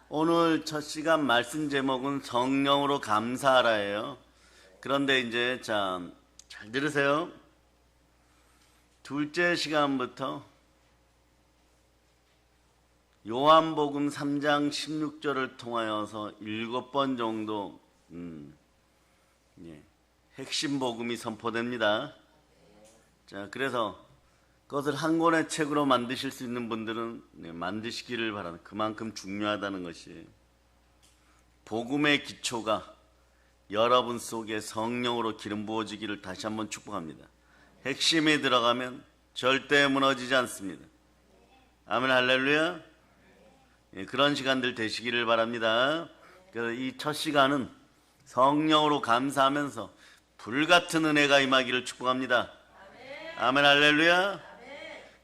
오늘 첫 시간 말씀 제목은 성령으로 감사하라예요. 그런데 이제 잘 들으세요. 둘째 시간부터 요한복음 3장 16절을 통하여서 7번 정도 핵심 복음이 선포됩니다. 자, 그래서 그것을 한 권의 책으로 만드실 수 있는 분들은 만드시기를 바랍니다. 그만큼 중요하다는 것이 복음의 기초가 여러분 속에 성령으로 기름 부어지기를 다시 한번 축복합니다. 핵심이 들어가면 절대 무너지지 않습니다. 아멘, 할렐루야. 그런 시간들 되시기를 바랍니다. 그래서 이 첫 시간은 성령으로 감사하면서 불같은 은혜가 임하기를 축복합니다. 아멘, 할렐루야.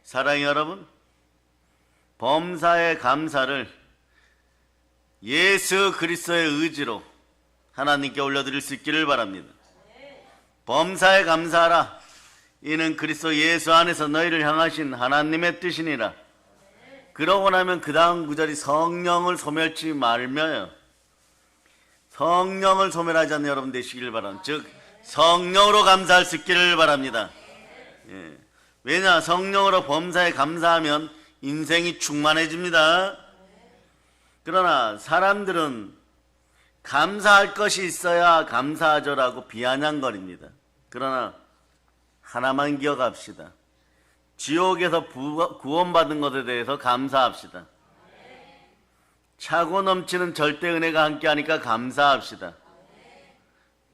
사랑의 여러분, 범사의 감사를 예수 그리스도의 의지로 하나님께 올려드릴 수 있기를 바랍니다. 범사에 감사하라. 이는 그리스도 예수 안에서 너희를 향하신 하나님의 뜻이니라. 그러고 나면 그 다음 구절이 성령을 소멸치 말며요. 성령을 소멸하지 않는 여러분 되시기를 바랍니다. 즉 성령으로 감사할 수 있기를 바랍니다. 왜냐, 성령으로 범사에 감사하면 인생이 충만해집니다. 그러나 사람들은 감사할 것이 있어야 감사하죠라고 비아냥거립니다. 그러나 하나만 기억합시다. 지옥에서 구원받은 것에 대해서 감사합시다. 차고 넘치는 절대 은혜가 함께하니까 감사합시다.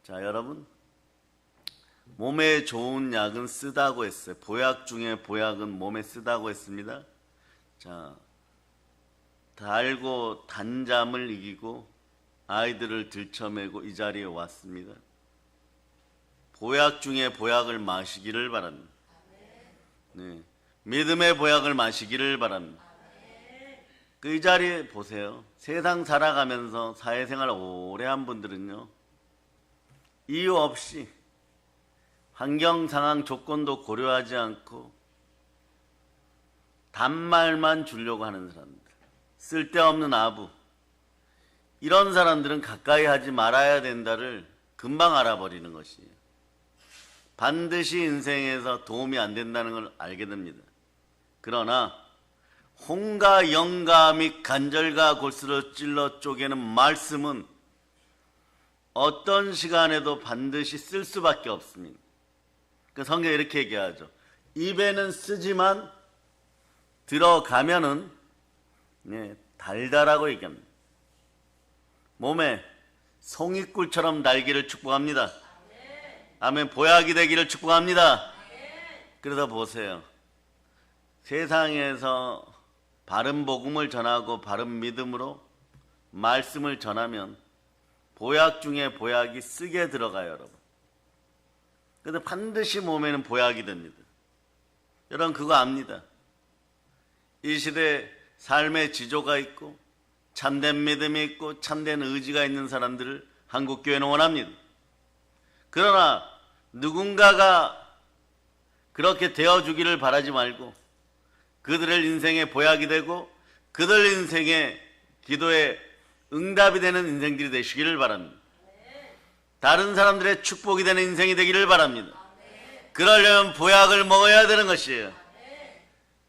자, 여러분, 몸에 좋은 약은 쓰다고 했어요. 보약 중에 보약은 몸에 쓰다고 했습니다. 자, 달고 단잠을 이기고 아이들을 들쳐매고 이 자리에 왔습니다. 보약 중에 보약을 마시기를 바랍니다. 믿음의 보약을 마시기를 바랍니다. 이 자리에 보세요. 세상 살아가면서 사회생활 오래 한 분들은요, 이유 없이 환경, 상황, 조건도 고려하지 않고 단말만 주려고 하는 사람들, 쓸데없는 아부, 이런 사람들은 가까이 하지 말아야 된다를 금방 알아버리는 것이에요. 반드시 인생에서 도움이 안 된다는 걸 알게 됩니다. 그러나 홍과 영과 및 간절과 골수로 찔러 쪼개는 말씀은 어떤 시간에도 반드시 쓸 수밖에 없습니다. 그 성경에 이렇게 얘기하죠. 입에는 쓰지만 들어가면은 달달하고 얘기합니다. 몸에 송이꿀처럼 달기를 축복합니다. 아멘. 보약이 되기를 축복합니다. 그러다 보세요. 세상에서 바른 복음을 전하고 바른 믿음으로 말씀을 전하면 보약 중에 보약이 쓰게 들어가요, 여러분. 그런데 반드시 몸에는 보약이 됩니다. 여러분 그거 압니다. 이 시대에 삶의 지조가 있고 참된 믿음이 있고 참된 의지가 있는 사람들을 한국교회는 원합니다. 그러나 누군가가 그렇게 되어주기를 바라지 말고 그들의 인생에 보약이 되고 그들 인생의 기도에 응답이 되는 인생들이 되시기를 바랍니다. 다른 사람들의 축복이 되는 인생이 되기를 바랍니다. 그러려면 보약을 먹어야 되는 것이에요.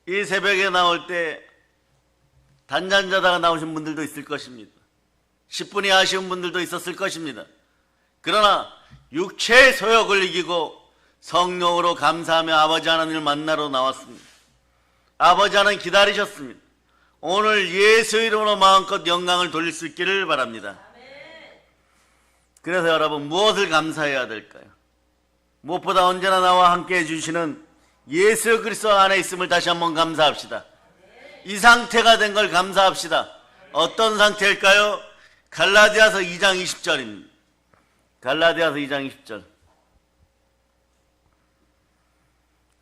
이 새벽에 나올 때 단잠 자다가 나오신 분들도 있을 것입니다. 10분이 아쉬운 분들도 있었을 것입니다. 그러나 육체의 소욕을 이기고 성령으로 감사하며 아버지 하나님을 만나러 나왔습니다. 아버지 하나님 기다리셨습니다. 오늘 예수 이름으로 마음껏 영광을 돌릴 수 있기를 바랍니다. 그래서 여러분 무엇을 감사해야 될까요? 무엇보다 언제나 나와 함께 해주시는 예수 그리스도 안에 있음을 다시 한번 감사합시다. 이 상태가 된 걸 감사합시다. 어떤 상태일까요? 갈라디아서 2장 20절입니다. 갈라디아서 2장 20절.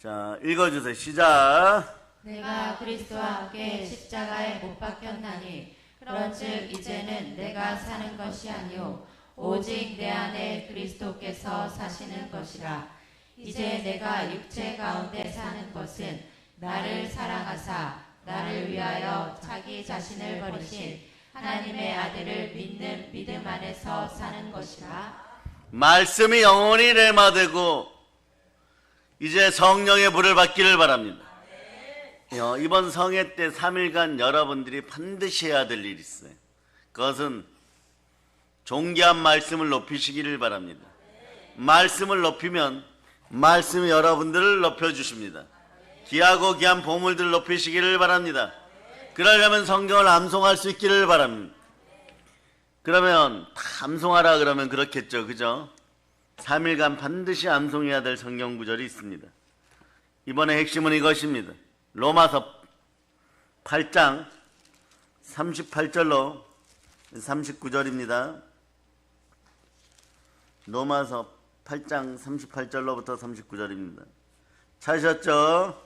자, 읽어주세요. 시작. 내가 그리스도와 함께 십자가에 못 박혔나니 그런즉 이제는 내가 사는 것이 아니요 오직 내 안에 그리스도께서 사시는 것이라. 이제 내가 육체 가운데 사는 것은 나를 사랑하사 나를 위하여 자기 자신을 버리신 하나님의 아들을 믿는 믿음 안에서 사는 것이라. 말씀이 영원히 렘화되고 이제 성령의 불을 받기를 바랍니다. 이번 성회 때 3일간 여러분들이 반드시 해야 될 일이 있어요. 그것은 존귀한 말씀을 높이시기를 바랍니다. 말씀을 높이면 말씀이 여러분들을 높여주십니다. 귀하고 귀한 보물들을 높이시기를 바랍니다. 그러려면 성경을 암송할 수 있기를 바랍니다. 그러면 다 암송하라 그러면 그렇겠죠, 그죠? 3일간 반드시 암송해야 될 성경 구절이 있습니다. 이번에 핵심은 이것입니다. 로마서 8장 38절로 39절입니다. 로마서 8장 38절로부터 39절입니다. 찾으셨죠?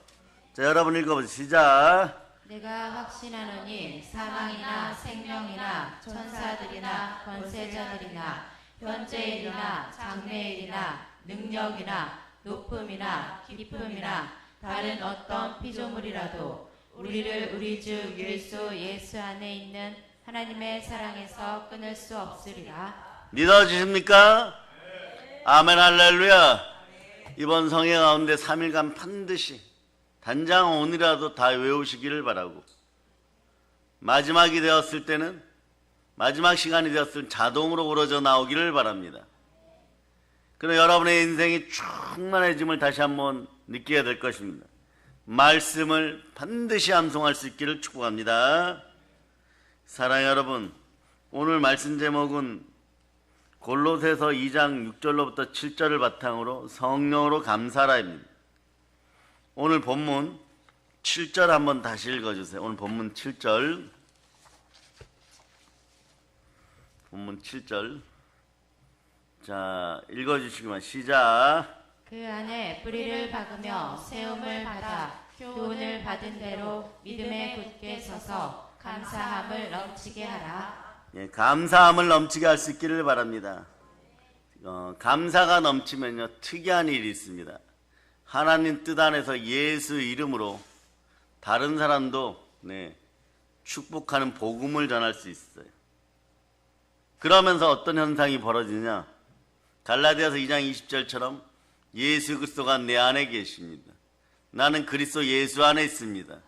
자, 여러분 읽어보세요. 시작. 내가 확신하노니 사망이나 생명이나 천사들이나 권세자들이나 현재일이나 장래일이나 능력이나 높음이나 깊음이나 다른 어떤 피조물이라도 우리를 우리 주 그리스도 예수 안에 있는 하나님의 사랑에서 끊을 수 없으리라. 믿어지십니까? 아멘 할렐루야. 이번 성회 가운데 3일간 반드시 단장 오늘이라도 다 외우시기를 바라고, 마지막이 되었을 때는, 마지막 시간이 되었을 때 자동으로 우러져 나오기를 바랍니다. 그럼 여러분의 인생이 충만해짐을 다시 한번 느끼게 될 것입니다. 말씀을 반드시 암송할 수 있기를 축복합니다. 사랑하는 여러분, 오늘 말씀 제목은 골로새서 2장 6절로부터 7절을 바탕으로 성령으로 감사라입니다. 오늘 본문 7절 한번 다시 읽어주세요. 오늘 본문 7절. 본문 7절. 자, 읽어주시기만. 시작. 그 안에 뿌리를 박으며 세움을 받아 교훈을 받은 대로 믿음에 굳게 서서 감사함을 넘치게 하라. 예, 감사함을 넘치게 할 수 있기를 바랍니다. 감사가 넘치면요, 특이한 일이 있습니다. 하나님 뜻 안에서 예수 이름으로 다른 사람도 축복하는 복음을 전할 수 있어요. 그러면서 어떤 현상이 벌어지냐? 갈라디아서 2장 20절처럼 예수 그리스도가 내 안에 계십니다. 나는 그리스도 예수 안에 있습니다.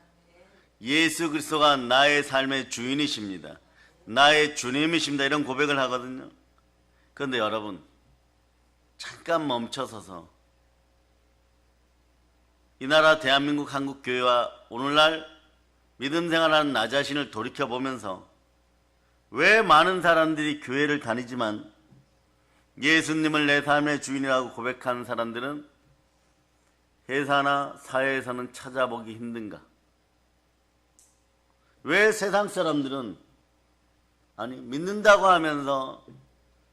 예수 그리스도가 나의 삶의 주인이십니다. 나의 주님이십니다. 이런 고백을 하거든요. 그런데 여러분, 잠깐 멈춰서서 이 나라 대한민국 한국교회와 오늘날 믿음 생활하는 나 자신을 돌이켜보면서 왜 많은 사람들이 교회를 다니지만 예수님을 내 삶의 주인이라고 고백하는 사람들은 회사나 사회에서는 찾아보기 힘든가? 왜 세상 사람들은, 아니 믿는다고 하면서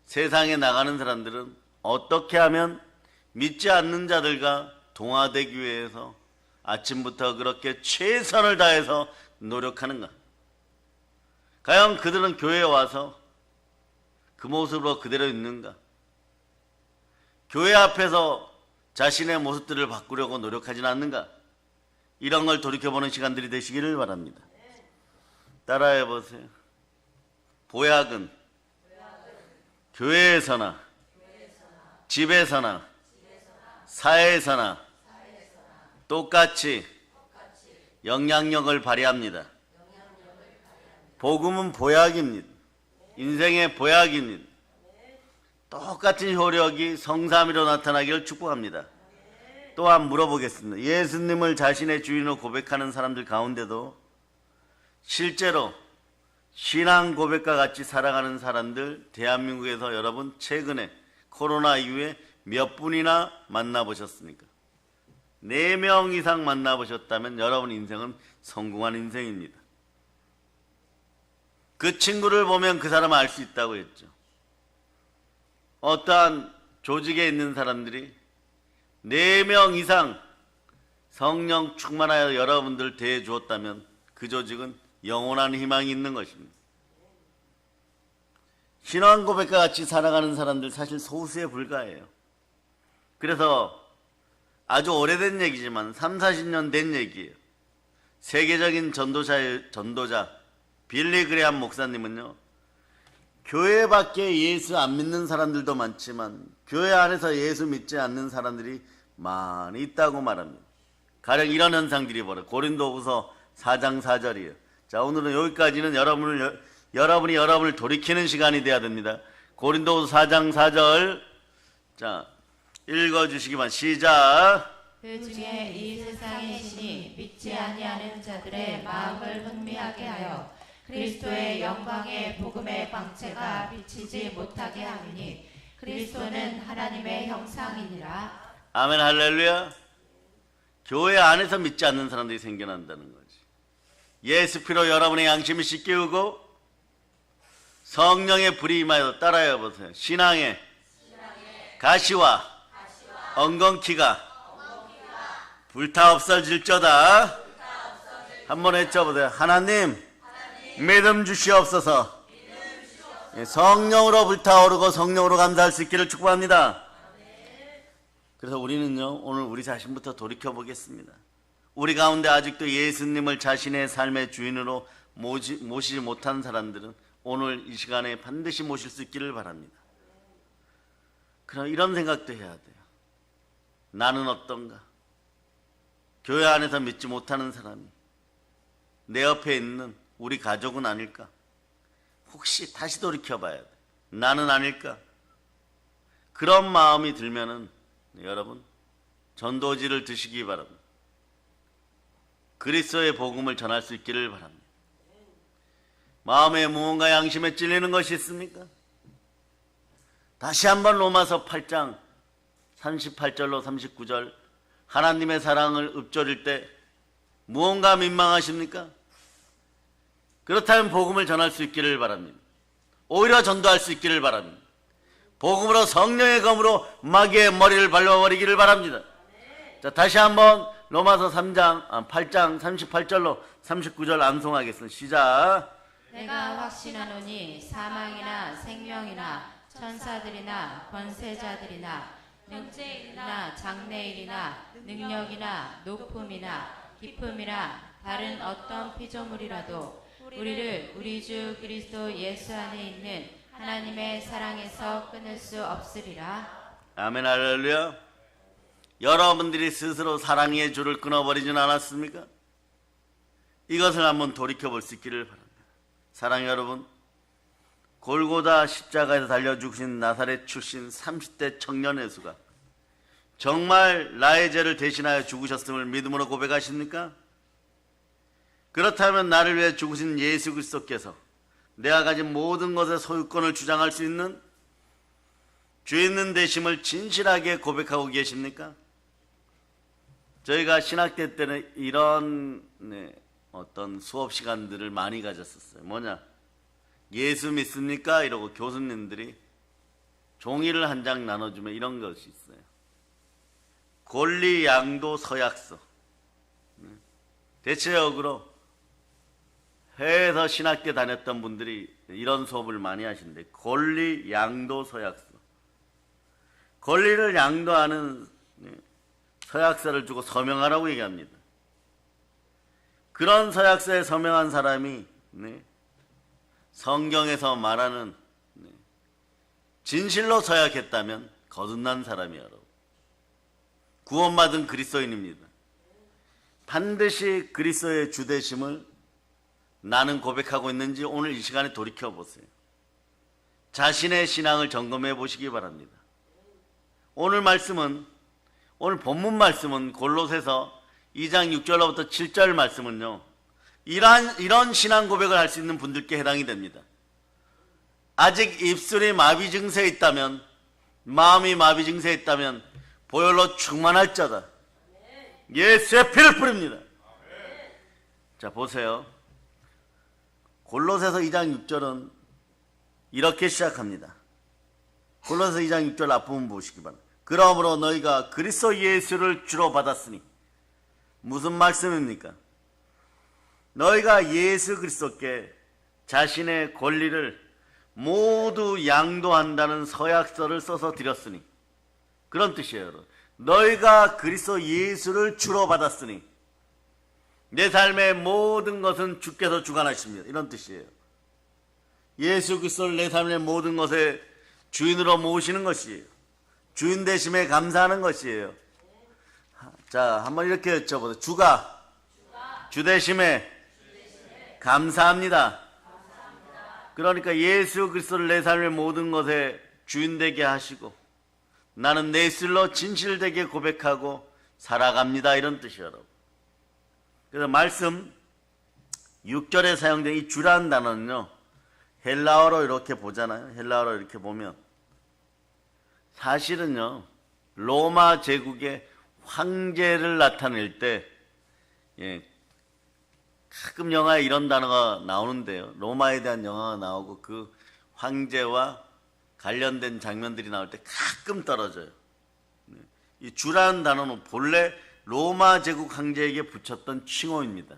세상에 나가는 사람들은 어떻게 하면 믿지 않는 자들과 동화되기 위해서 아침부터 그렇게 최선을 다해서 노력하는가? 과연 그들은 교회에 와서 그 모습으로 그대로 있는가? 교회 앞에서 자신의 모습들을 바꾸려고 노력하지는 않는가? 이런 걸 돌이켜보는 시간들이 되시기를 바랍니다. 따라해 보세요. 보약은 교회에서나 집에서나 사회에서나 똑같이 영향력을 발휘합니다. 복음은 보약입니다. 인생의 보약입니다. 똑같은 효력이 성삼위로 나타나기를 축복합니다. 또한 물어보겠습니다. 예수님을 자신의 주인으로 고백하는 사람들 가운데도 실제로 신앙 고백과 같이 살아가는 사람들, 대한민국에서 여러분 최근에 코로나 이후에 몇 분이나 만나보셨습니까? 4명 이상 만나보셨다면 여러분 인생은 성공한 인생입니다. 그 친구를 보면 그 사람을 알 수 있다고 했죠. 어떠한 조직에 있는 사람들이 4명 이상 성령 충만하여 여러분들 대해 주었다면 그 조직은 영원한 희망이 있는 것입니다. 신앙 고백과 같이 살아가는 사람들 사실 소수에 불과해요. 그래서 아주 오래된 얘기지만 30, 40년 된 얘기예요. 세계적인 전도자 빌리 그레함 목사님은요, 교회 밖에 예수 안 믿는 사람들도 많지만 교회 안에서 예수 믿지 않는 사람들이 많이 있다고 말합니다. 가령 이런 현상들이 벌어요. 고린도후서 4장 4절이에요. 자, 오늘은 여기까지는 여러분이 여러분을 돌이키는 시간이 돼야 됩니다. 고린도후서 4장 4절, 자, 읽어주시기만. 시작. 그 중에 이 세상의 신이 믿지 아니하는 자들의 마음을 흥미하게 하여 그리스도의 영광의 복음의 광채가 비치지 못하게 하느니 그리스도는 하나님의 형상이니라. 아멘, 할렐루야. 교회 안에서 믿지 않는 사람들이 생겨난다는 거지. 예수 피로 여러분의 양심을 씻기우고 성령의 불이 임하여 따라해 보세요. 신앙의 가시와 엉겅퀴가 불타 없어질저다. 한번 외쳐보세요. 하나님, 믿음 주시옵소서. 성령으로 불타오르고 성령으로 감사할 수 있기를 축복합니다. 그래서 우리는요, 오늘 우리 자신부터 돌이켜보겠습니다. 우리 가운데 아직도 예수님을 자신의 삶의 주인으로 모시지 못한 사람들은 오늘 이 시간에 반드시 모실 수 있기를 바랍니다. 그럼 이런 생각도 해야 돼요. 나는 어떤가? 교회 안에서 믿지 못하는 사람이 내 옆에 있는 우리 가족은 아닐까? 혹시 다시 돌이켜봐야 돼. 나는 아닐까? 그런 마음이 들면은 여러분, 전도지를 드시기 바랍니다. 그리스도의 복음을 전할 수 있기를 바랍니다. 마음에 무언가 양심에 찔리는 것이 있습니까? 다시 한번 로마서 8장 38절로 39절, 하나님의 사랑을 읊조릴 때 무언가 민망하십니까? 그렇다면 복음을 전할 수 있기를 바랍니다. 오히려 전도할 수 있기를 바랍니다. 복음으로 성령의 검으로 마귀의 머리를 밟아버리기를 바랍니다. 자, 다시 한번 로마서 8장 38절로 39절 암송하겠습니다. 시작. 내가 확신하노니 사망이나 생명이나 천사들이나 권세자들이나 능체일이나 장래일이나 능력이나 높음이나 깊음이나 다른 어떤 피조물이라도 우리를 우리 주 그리스도 예수 안에 있는 하나님의 사랑에서 끊을 수 없으리라. 아멘, 할렐루야. 여러분들이 스스로 사랑의 줄을 끊어버리진 않았습니까? 이것을 한번 돌이켜볼 수 있기를 바랍니다. 사랑의 여러분, 골고다 십자가에서 달려 죽으신 나사렛 출신 30대 청년 예수가 정말 나의 죄를 대신하여 죽으셨음을 믿음으로 고백하십니까? 그렇다면 나를 위해 죽으신 예수 그리스도께서 내가 가진 모든 것의 소유권을 주장할 수 있는 죄 있는 되심을 진실하게 고백하고 계십니까? 저희가 신학대 때는 이런 어떤 수업 시간들을 많이 가졌었어요. 뭐냐? 예수 믿습니까? 이러고 교수님들이 종이를 한 장 나눠주면 이런 것이 있어요. 권리 양도 서약서. 대체적으로 해외에서 신학교 다녔던 분들이 이런 수업을 많이 하시는데, 권리 양도 서약서. 권리를 양도하는 서약서를 주고 서명하라고 얘기합니다. 그런 서약서에 서명한 사람이 성경에서 말하는 진실로 서약했다면 거듭난 사람이에요. 구원받은 그리스도인입니다. 반드시 그리스도의 주되심을 나는 고백하고 있는지 오늘 이 시간에 돌이켜보세요. 자신의 신앙을 점검해 보시기 바랍니다. 오늘 본문 말씀은 골로새서 2장 6절로부터 7절 말씀은요, 이런 신앙 고백을 할 수 있는 분들께 해당이 됩니다. 아직 입술이 마비 증세에 있다면, 마음이 마비 증세에 있다면 보혈로 충만할 자다. 예수의 피를 뿌립니다. 자, 보세요. 골로새서 2장 6절은 이렇게 시작합니다. 골로새서 2장 6절 앞부분 보시기 바랍니다. 그러므로 너희가 그리스도 예수를 주로 받았으니, 무슨 말씀입니까? 너희가 예수 그리스도께 자신의 권리를 모두 양도한다는 서약서를 써서 드렸으니, 그런 뜻이에요. 여러분. 너희가 그리스도 예수를 주로 받았으니, 내 삶의 모든 것은 주께서 주관하십니다. 이런 뜻이에요. 예수 그리스도를 내 삶의 모든 것의 주인으로 모시는 것이에요. 주인 되심에 감사하는 것이에요. 자, 한번 이렇게 여쭤보세요. 주 되심에 감사합니다. 그러니까 예수 그리스도를 내 삶의 모든 것에 주인 되게 하시고 나는 내 입술로 진실되게 고백하고 살아갑니다. 이런 뜻이에요, 여러분. 그래서 말씀 6절에 사용된 이 주라는 단어는요, 헬라어로 이렇게 보잖아요. 헬라어로 이렇게 보면 사실은요, 로마 제국의 황제를 나타낼 때, 가끔 영화에 이런 단어가 나오는데요. 로마에 대한 영화가 나오고 그 황제와 관련된 장면들이 나올 때 가끔 떨어져요. 이 주라는 단어는 본래 로마 제국 황제에게 붙였던 칭호입니다.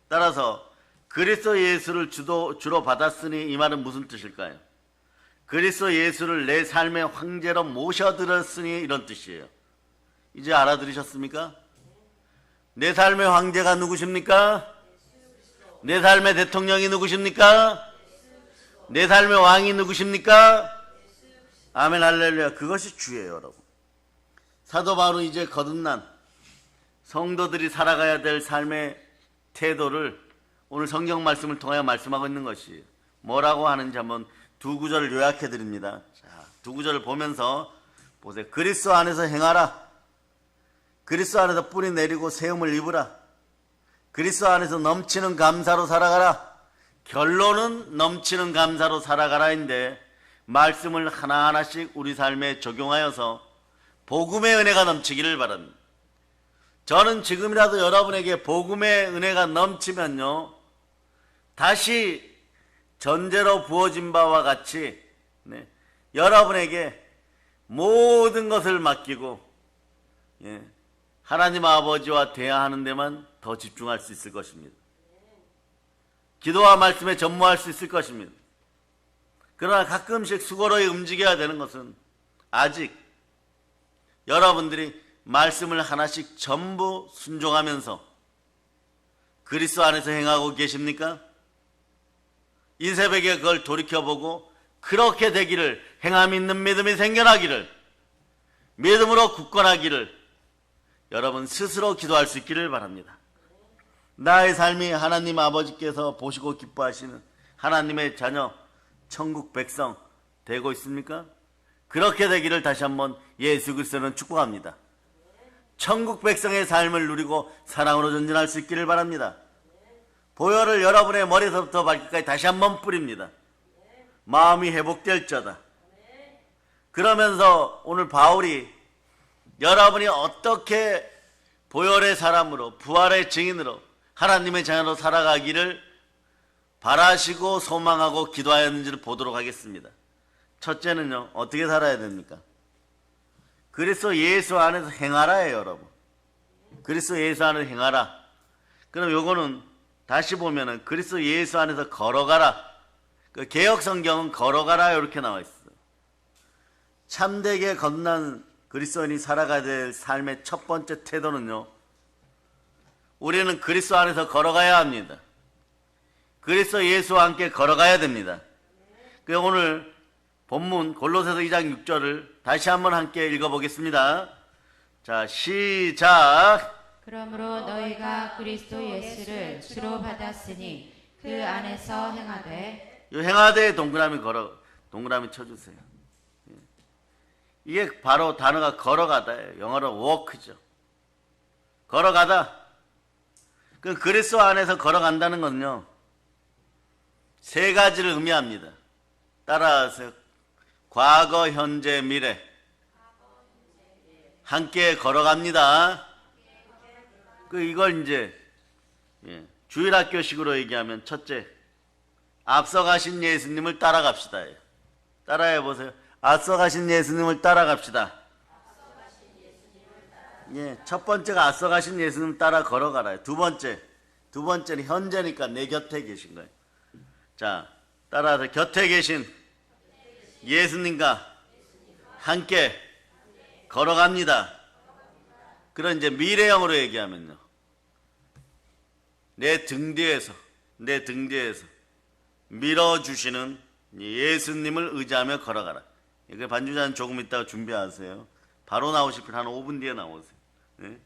따라서 그리스도 예수를 주로 받았으니 이 말은 무슨 뜻일까요? 그리스도 예수를 내 삶의 황제로 모셔들었으니 이런 뜻이에요. 이제 알아들으셨습니까? 내 삶의 황제가 누구십니까? 내 삶의 대통령이 누구십니까? 내 삶의 왕이 누구십니까? 아멘 할렐루야. 그것이 주예요, 여러분. 사도 바울은 이제 거듭난 성도들이 살아가야 될 삶의 태도를 오늘 성경 말씀을 통하여 말씀하고 있는 것이에요. 뭐라고 하는지 한번 두 구절을 요약해 드립니다. 자, 두 구절을 보면서 보세요. 그리스도 안에서 행하라. 그리스도 안에서 뿌리 내리고 세움을 입으라. 그리스도 안에서 넘치는 감사로 살아가라. 결론은 넘치는 감사로 살아가라인데 말씀을 하나하나씩 우리 삶에 적용하여서 복음의 은혜가 넘치기를 바랍니다. 저는 지금이라도 여러분에게 복음의 은혜가 넘치면요, 다시 전제로 부어진 바와 같이 여러분에게 모든 것을 맡기고 하나님 아버지와 대화하는 데만 더 집중할 수 있을 것입니다. 기도와 말씀에 전무할 수 있을 것입니다. 그러나 가끔씩 수고로이 움직여야 되는 것은 아직 여러분들이 말씀을 하나씩 전부 순종하면서 그리스도 안에서 행하고 계십니까? 이 새벽에 그걸 돌이켜보고 그렇게 되기를, 행함 있는 믿음이 생겨나기를, 믿음으로 굳건하기를 여러분 스스로 기도할 수 있기를 바랍니다. 나의 삶이 하나님 아버지께서 보시고 기뻐하시는 하나님의 자녀, 천국 백성 되고 있습니까? 그렇게 되기를 다시 한번 예수 그리스도는 축복합니다. 천국 백성의 삶을 누리고 사랑으로 전진할 수 있기를 바랍니다. 보혈을 여러분의 머리서부터 발끝까지 다시 한번 뿌립니다. 마음이 회복될 자다. 그러면서 오늘 바울이 여러분이 어떻게 보혈의 사람으로, 부활의 증인으로, 하나님의 자녀로 살아가기를 바라시고 소망하고 기도하였는지를 보도록 하겠습니다. 첫째는요, 어떻게 살아야 됩니까? 그리스도 예수 안에서 행하라예요, 여러분. 그리스도 예수 안에서 행하라. 그럼 요거는 다시 보면은 그리스도 예수 안에서 걸어가라. 그 개역 성경은 걸어가라 이렇게 나와 있어요. 참되게 거듭난 그리스도인이 살아가야 될 삶의 첫 번째 태도는요, 우리는 그리스도 안에서 걸어가야 합니다. 그리스도 예수와 함께 걸어가야 됩니다. 그래서 오늘 본문 골로새서 2장 6절을 다시 한번 함께 읽어보겠습니다. 자, 시작. 그러므로 너희가 그리스도 예수를 주로 받았으니 그 안에서 행하되. 이 행하되 동그라미 쳐주세요. 이게 바로 단어가 걸어가다예요. 영어로 walk죠. 걸어가다. 그 그리스도 안에서 걸어간다는 건요, 세 가지를 의미합니다. 따라하세요. 과거, 현재, 미래. 함께 걸어갑니다. 이걸 이제 주일학교식으로 얘기하면 첫째, 앞서가신 예수님을 따라갑시다. 따라해 보세요. 앞서가신 예수님을 따라갑시다. 첫 번째가 앞서가신 예수님 따라 걸어가라. 두 번째는 현재니까 내 곁에 계신 거예요. 자, 따라서 곁에 계신 예수님과 함께 걸어갑니다. 그런 이제 미래형으로 얘기하면요, 내 등 뒤에서 밀어주시는 예수님을 의지하며 걸어가라. 그 반주자는 조금 있다가 준비하세요. 바로 나오실 분 한 5분 뒤에 나오세요. 네?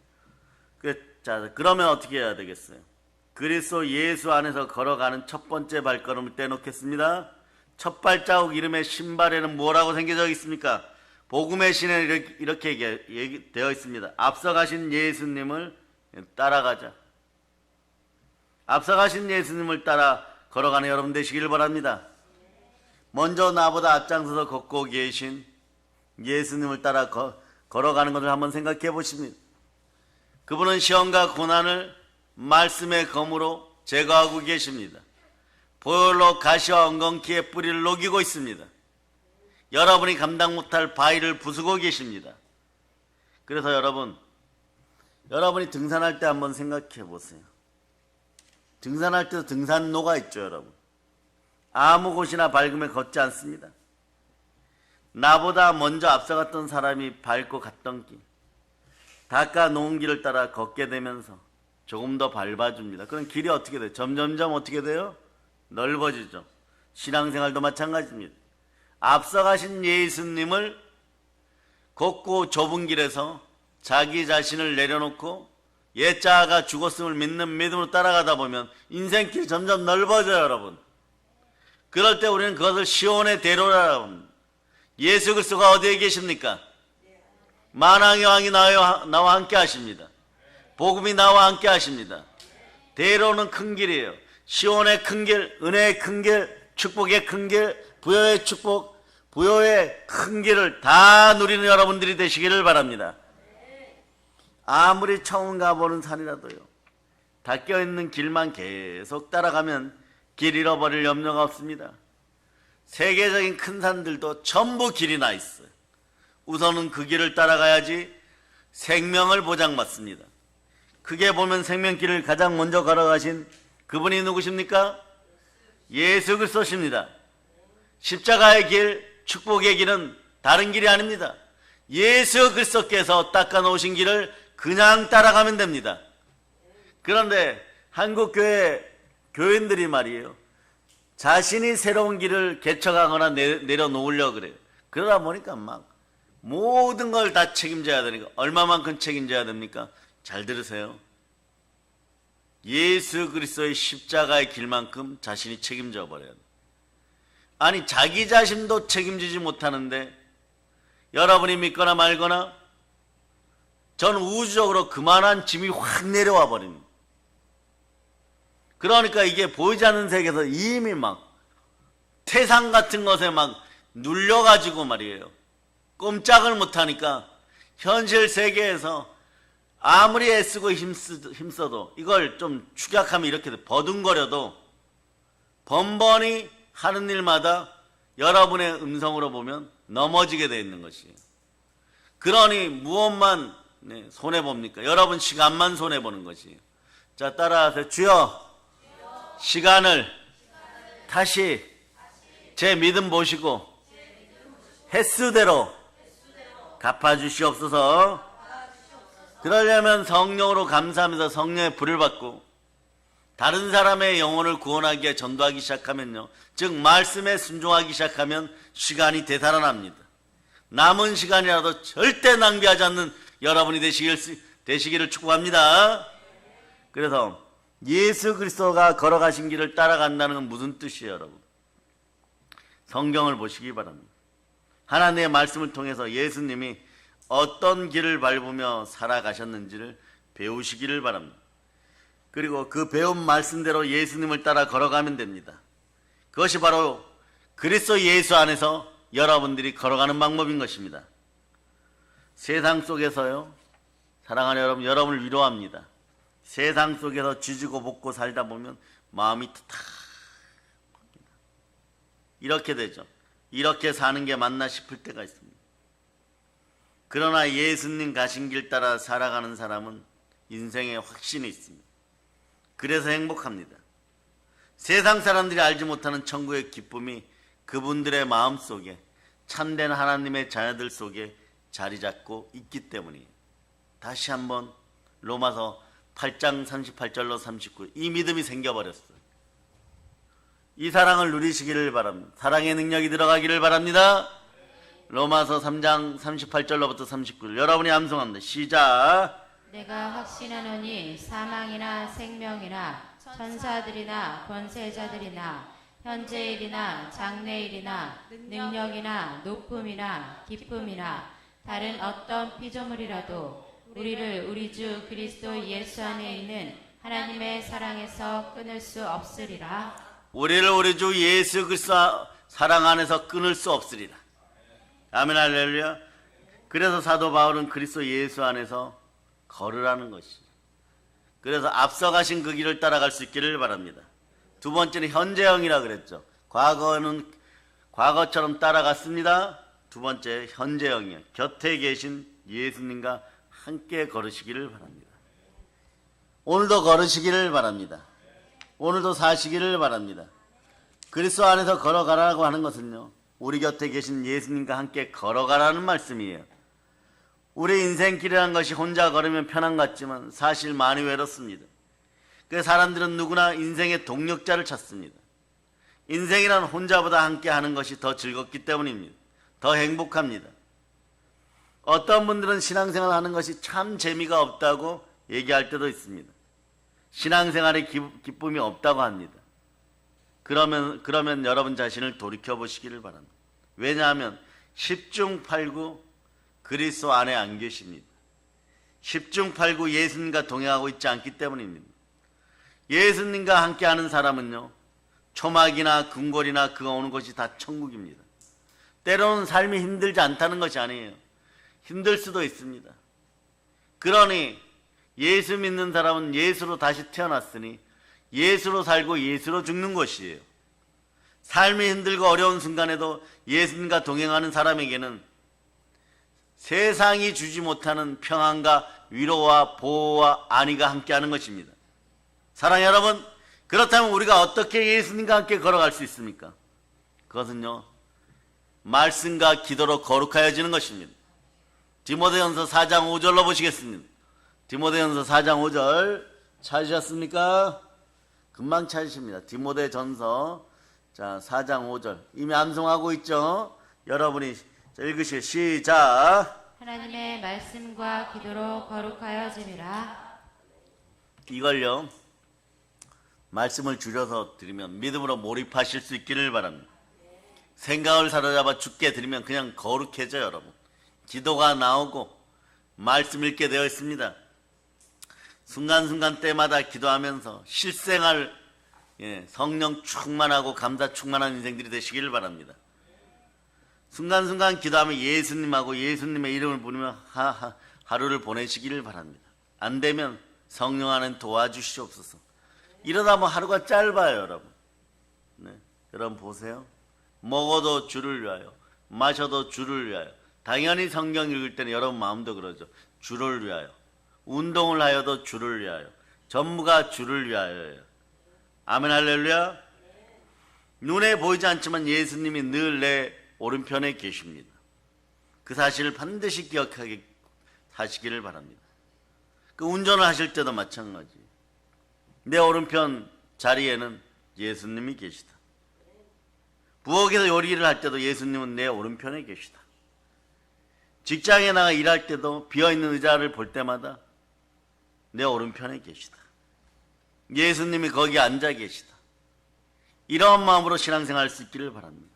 자, 그러면 어떻게 해야 되겠어요? 그리스도 예수 안에서 걸어가는 첫 번째 발걸음을 떼놓겠습니다. 첫 발자국 이름의 신발에는 뭐라고 새겨져 있습니까? 복음의 신에 이렇게 되어 있습니다. 앞서가신 예수님을 따라가자. 앞서가신 예수님을 따라 걸어가는 여러분 되시길 바랍니다. 먼저 나보다 앞장서서 걷고 계신 예수님을 따라 걸어가는 것을 한번 생각해 보십니다. 그분은 시험과 고난을 말씀의 검으로 제거하고 계십니다. 보혈로 가시와 엉겅퀴의 뿌리를 녹이고 있습니다. 여러분이 감당 못할 바위를 부수고 계십니다. 그래서 여러분이 등산할 때 한번 생각해 보세요. 등산할 때도 등산로가 있죠, 여러분. 아무 곳이나 밟으면 걷지 않습니다. 나보다 먼저 앞서갔던 사람이 밟고 갔던 길, 닦아 놓은 길을 따라 걷게 되면서 조금 더 밟아줍니다. 그럼 길이 어떻게 돼요? 점점점 어떻게 돼요? 넓어지죠. 신앙생활도 마찬가지입니다. 앞서가신 예수님을 걷고 좁은 길에서 자기 자신을 내려놓고 옛자아가 죽었음을 믿는 믿음으로 따라가다 보면 인생길이 점점 넓어져요, 여러분. 그럴 때 우리는 그것을 시온의 대로라고 합니다. 예수 그리스도가 어디에 계십니까? 만왕의 왕이 나와 함께 하십니다. 복음이 나와 함께 하십니다. 대로는 큰 길이에요. 시온의 큰 길, 은혜의 큰 길, 축복의 큰 길, 부여의 축복, 부여의 큰 길을 다 누리는 여러분들이 되시기를 바랍니다. 아무리 처음 가보는 산이라도요, 닦여있는 길만 계속 따라가면 길 잃어버릴 염려가 없습니다. 세계적인 큰 산들도 전부 길이 나 있어요. 우선은 그 길을 따라가야지 생명을 보장받습니다. 크게 보면 생명길을 가장 먼저 걸어가신 그분이 누구십니까? 예수 그리스도십니다. 십자가의 길, 축복의 길은 다른 길이 아닙니다. 예수 그리스도께서 닦아놓으신 길을 그냥 따라가면 됩니다. 그런데 한국 교인들이 말이에요, 자신이 새로운 길을 개척하거나 내려놓으려고 그래요. 그러다 보니까 막 모든 걸 다 책임져야 되니까. 얼마만큼 책임져야 됩니까? 잘 들으세요. 예수 그리스도의 십자가의 길만큼 자신이 책임져 버려야 돼요. 아니, 자기 자신도 책임지지 못하는데 여러분이 믿거나 말거나 전 우주적으로 그만한 짐이 확 내려와 버립니다. 그러니까 이게 보이지 않는 세계에서 이미 막 태산 같은 것에 막 눌려가지고 말이에요, 꼼짝을 못하니까 현실 세계에서 아무리 애쓰고 힘써도 이걸 좀 축약하면 이렇게 버둥거려도 번번이 하는 일마다 여러분의 음성으로 보면 넘어지게 되어 있는 것이에요. 그러니 무엇만 손해봅니까? 여러분 시간만 손해보는 것이에요. 자, 따라하세요. 주여, 시간을 다시 제 믿음 보시고 횟수대로 갚아주시옵소서. 그러려면 성령으로 감사하면서 성령의 불을 받고 다른 사람의 영혼을 구원하기에 전도하기 시작하면요, 즉 말씀에 순종하기 시작하면 시간이 되살아납니다. 남은 시간이라도 절대 낭비하지 않는 여러분이 되시기를 축복합니다. 그래서 예수 그리스도가 걸어가신 길을 따라간다는 건 무슨 뜻이에요, 여러분? 성경을 보시기 바랍니다. 하나님의 말씀을 통해서 예수님이 어떤 길을 밟으며 살아가셨는지를 배우시기를 바랍니다. 그리고 그 배운 말씀대로 예수님을 따라 걸어가면 됩니다. 그것이 바로 그리스도 예수 안에서 여러분들이 걸어가는 방법인 것입니다. 세상 속에서요, 사랑하는 여러분을 위로합니다. 세상 속에서 쥐지고 볶고 살다 보면 마음이 탁탁합니다. 이렇게 되죠. 이렇게 사는 게 맞나 싶을 때가 있습니다. 그러나 예수님 가신 길 따라 살아가는 사람은 인생에 확신이 있습니다. 그래서 행복합니다. 세상 사람들이 알지 못하는 천국의 기쁨이 그분들의 마음 속에, 참된 하나님의 자녀들 속에 자리 잡고 있기 때문이에요. 다시 한번 로마서 8장 38절로 39. 이 믿음이 생겨버렸어요. 이 사랑을 누리시기를 바랍니다. 사랑의 능력이 들어가기를 바랍니다. 로마서 3장 38절로부터 39절 여러분이 암송합니다. 시작. 내가 확신하노니 사망이나 생명이나 천사들이나 권세자들이나 현재일이나 장래일이나 능력이나 높음이나 기쁨이나 다른 어떤 피조물이라도 우리를 우리 주 그리스도 예수 안에 있는 하나님의 사랑에서 끊을 수 없으리라. 우리를 우리 주 예수 그리스도 사랑 안에서 끊을 수 없으리라. 아멘 할렐루야. 그래서 사도 바울은 그리스도 예수 안에서 걸으라는 것이죠. 그래서 앞서가신 그 길을 따라갈 수 있기를 바랍니다. 두 번째는 현재형이라 그랬죠. 과거는 과거처럼 따라갔습니다. 두 번째 현재형이요. 곁에 계신 예수님과 함께 걸으시기를 바랍니다. 오늘도 걸으시기를 바랍니다. 오늘도 사시기를 바랍니다. 그리스도 안에서 걸어가라고 하는 것은요, 우리 곁에 계신 예수님과 함께 걸어가라는 말씀이에요. 우리 인생길이라는 것이 혼자 걸으면 편한 것 같지만 사실 많이 외롭습니다. 그래서 사람들은 누구나 인생의 동력자를 찾습니다. 인생이란 혼자보다 함께 하는 것이 더 즐겁기 때문입니다. 더 행복합니다. 어떤 분들은 신앙생활 하는 것이 참 재미가 없다고 얘기할 때도 있습니다. 신앙생활에 기쁨이 없다고 합니다. 그러면 여러분 자신을 돌이켜 보시기를 바랍니다. 왜냐하면 10중 8구 그리스도 안에 안 계십니다. 10중 8구 예수님과 동행하고 있지 않기 때문입니다. 예수님과 함께하는 사람은요, 초막이나 궁궐이나 그가 오는 곳이 다 천국입니다. 때로는 삶이 힘들지 않다는 것이 아니에요. 힘들 수도 있습니다. 그러니 예수 믿는 사람은 예수로 다시 태어났으니 예수로 살고 예수로 죽는 것이에요. 삶이 힘들고 어려운 순간에도 예수님과 동행하는 사람에게는 세상이 주지 못하는 평안과 위로와 보호와 안위가 함께하는 것입니다. 사랑하는 여러분, 그렇다면 우리가 어떻게 예수님과 함께 걸어갈 수 있습니까? 그것은요, 말씀과 기도로 거룩하여지는 것입니다. 디모데전서 4장 5절로 보시겠습니다. 디모데전서 4장 5절 찾으셨습니까? 금방 찾으십니다. 디모데전서 4장 5절 이미 암송하고 있죠? 여러분이 읽으실 시작. 하나님의 말씀과 기도로 거룩하여짐이라. 이걸요, 말씀을 줄여서 드리면 믿음으로 몰입하실 수 있기를 바랍니다. 생각을 사로잡아 죽게 드리면 그냥 거룩해져요. 여러분, 기도가 나오고 말씀 읽게 되어 있습니다. 순간순간 때마다 기도하면서 실생활, 성령 충만하고 감사 충만한 인생들이 되시기를 바랍니다. 순간순간 기도하면 예수님하고 예수님의 이름을 부르며 하루를 보내시기를 바랍니다. 안 되면 성령 안에 도와주시옵소서. 이러다 뭐 하루가 짧아요. 여러분. 여러분 보세요. 먹어도 주를 위하여, 마셔도 주를 위하여. 당연히 성경 읽을 때는 여러분 마음도 그러죠. 주를 위하여. 운동을 하여도 주를 위하여. 전부가 주를 위하여예요. 아멘 할렐루야. 눈에 보이지 않지만 예수님이 늘 내 오른편에 계십니다. 그 사실을 반드시 기억하게 하시기를 바랍니다. 그 운전을 하실 때도 마찬가지. 내 오른편 자리에는 예수님이 계시다. 부엌에서 요리를 할 때도 예수님은 내 오른편에 계시다. 직장에 나가 일할 때도 비어있는 의자를 볼 때마다 내 오른편에 계시다. 예수님이 거기 앉아 계시다. 이런 마음으로 신앙생활 할 수 있기를 바랍니다.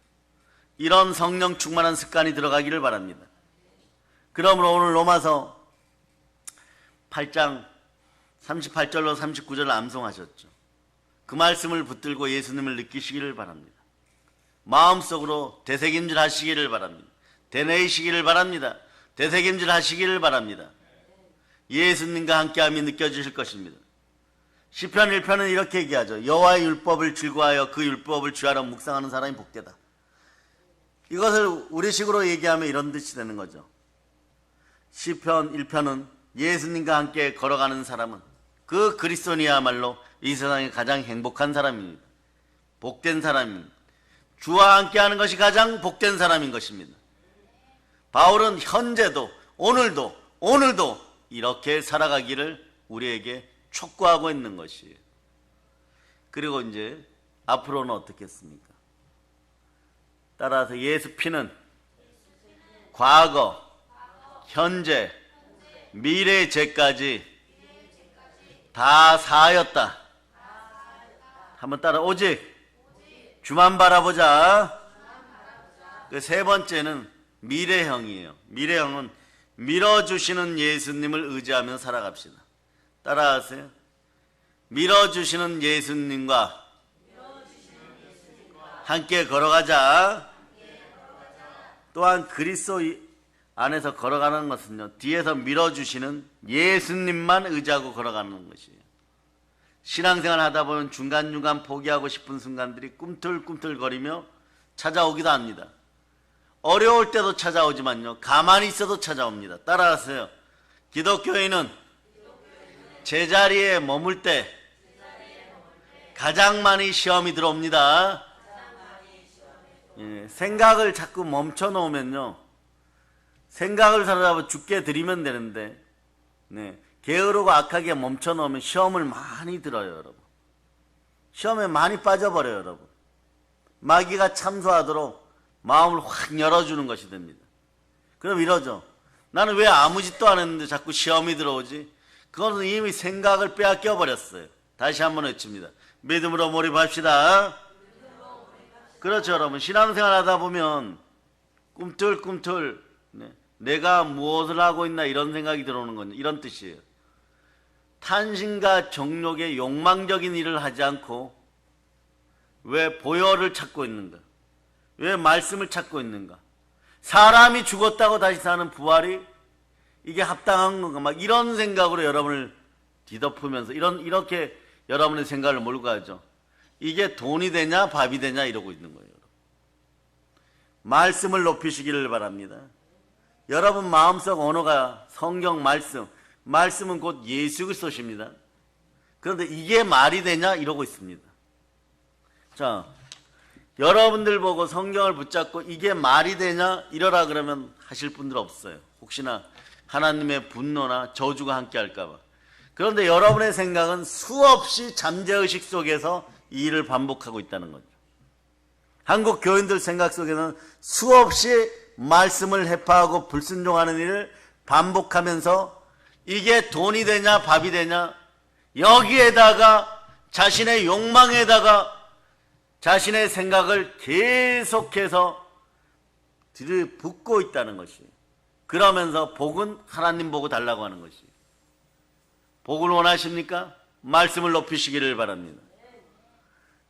이런 성령 충만한 습관이 들어가기를 바랍니다. 그러므로 오늘 로마서 8장 38절로 39절을 암송하셨죠. 그 말씀을 붙들고 예수님을 느끼시기를 바랍니다. 마음속으로 되새김질 하시기를 바랍니다. 되뇌이시기를 바랍니다. 되새김질 하시기를 바랍니다. 예수님과 함께함이 느껴지실 것입니다. 시편 1편은 이렇게 얘기하죠. 여호와의 율법을 즐거워하여 그 율법을 주야로 묵상하는 사람이 복되다. 이것을 우리식으로 얘기하면 이런 뜻이 되는 거죠. 시편 1편은 예수님과 함께 걸어가는 사람은 그 그리스도니야말로 이 세상에 가장 행복한 사람입니다. 복된 사람입니다. 주와 함께하는 것이 가장 복된 사람인 것입니다. 바울은 현재도 오늘도 이렇게 살아가기를 우리에게 촉구하고 있는 것이에요. 그리고 이제 앞으로는 어떻겠습니까? 따라서 예수 피는 과거, 현재, 미래의 죄까지 다 사하였다. 한번 따라. 오직 주만 바라보자. 그 세 번째는 미래형이에요. 미래형은 밀어주시는 예수님을 의지하며 살아갑시다. 따라하세요. 밀어주시는 예수님과 함께 걸어가자. 또한 그리스도 안에서 걸어가는 것은요, 뒤에서 밀어주시는 예수님만 의지하고 걸어가는 것이에요. 신앙생활 하다 보면 중간중간 포기하고 싶은 순간들이 꿈틀꿈틀거리며 찾아오기도 합니다. 어려울 때도 찾아오지만요, 가만히 있어도 찾아옵니다. 따라하세요. 기독교인은 제자리에 머물 때 가장 많이 시험이 들어옵니다. 예, 생각을 자꾸 멈춰 놓으면요, 생각을 사로잡아 죽게 들이면 되는데, 네, 게으르고 악하게 멈춰 놓으면 시험을 많이 들어요, 여러분. 시험에 많이 빠져버려요, 여러분. 마귀가 참소하도록 마음을 확 열어주는 것이 됩니다. 그럼 이러죠. 나는 왜 아무 짓도 안 했는데 자꾸 시험이 들어오지? 그것은 이미 생각을 빼앗겨 버렸어요. 다시 한번 외칩니다. 믿음으로 몰입합시다. 그렇죠, 여러분. 신앙생활 하다 보면 꿈틀꿈틀, 네, 내가 무엇을 하고 있나 이런 생각이 들어오는 건 이런 뜻이에요. 탄신과 정욕의 욕망적인 일을 하지 않고 왜 보혈을 찾고 있는가? 왜 말씀을 찾고 있는가? 사람이 죽었다고 다시 사는 부활이 이게 합당한 건가? 막 이런 생각으로 여러분을 뒤덮으면서 이렇게 여러분의 생각을 몰고 가죠. 이게 돈이 되냐 밥이 되냐 이러고 있는 거예요. 말씀을 높이시기를 바랍니다. 여러분 마음속 언어가 성경 말씀은 곧 예수 그리스도십니다. 그런데 이게 말이 되냐 이러고 있습니다. 자, 여러분들 보고 성경을 붙잡고 이게 말이 되냐 이러라 그러면 하실 분들 없어요. 혹시나 하나님의 분노나 저주가 함께 할까 봐. 그런데 여러분의 생각은 수없이 잠재의식 속에서 이 일을 반복하고 있다는 거죠. 한국 교인들 생각 속에는 수없이 말씀을 해파하고 불순종하는 일을 반복하면서 이게 돈이 되냐 밥이 되냐, 여기에다가 자신의 욕망에다가 자신의 생각을 계속해서 들이붓고 있다는 것이에요. 그러면서 복은 하나님 보고 달라고 하는 것이에요. 복을 원하십니까? 말씀을 높이시기를 바랍니다.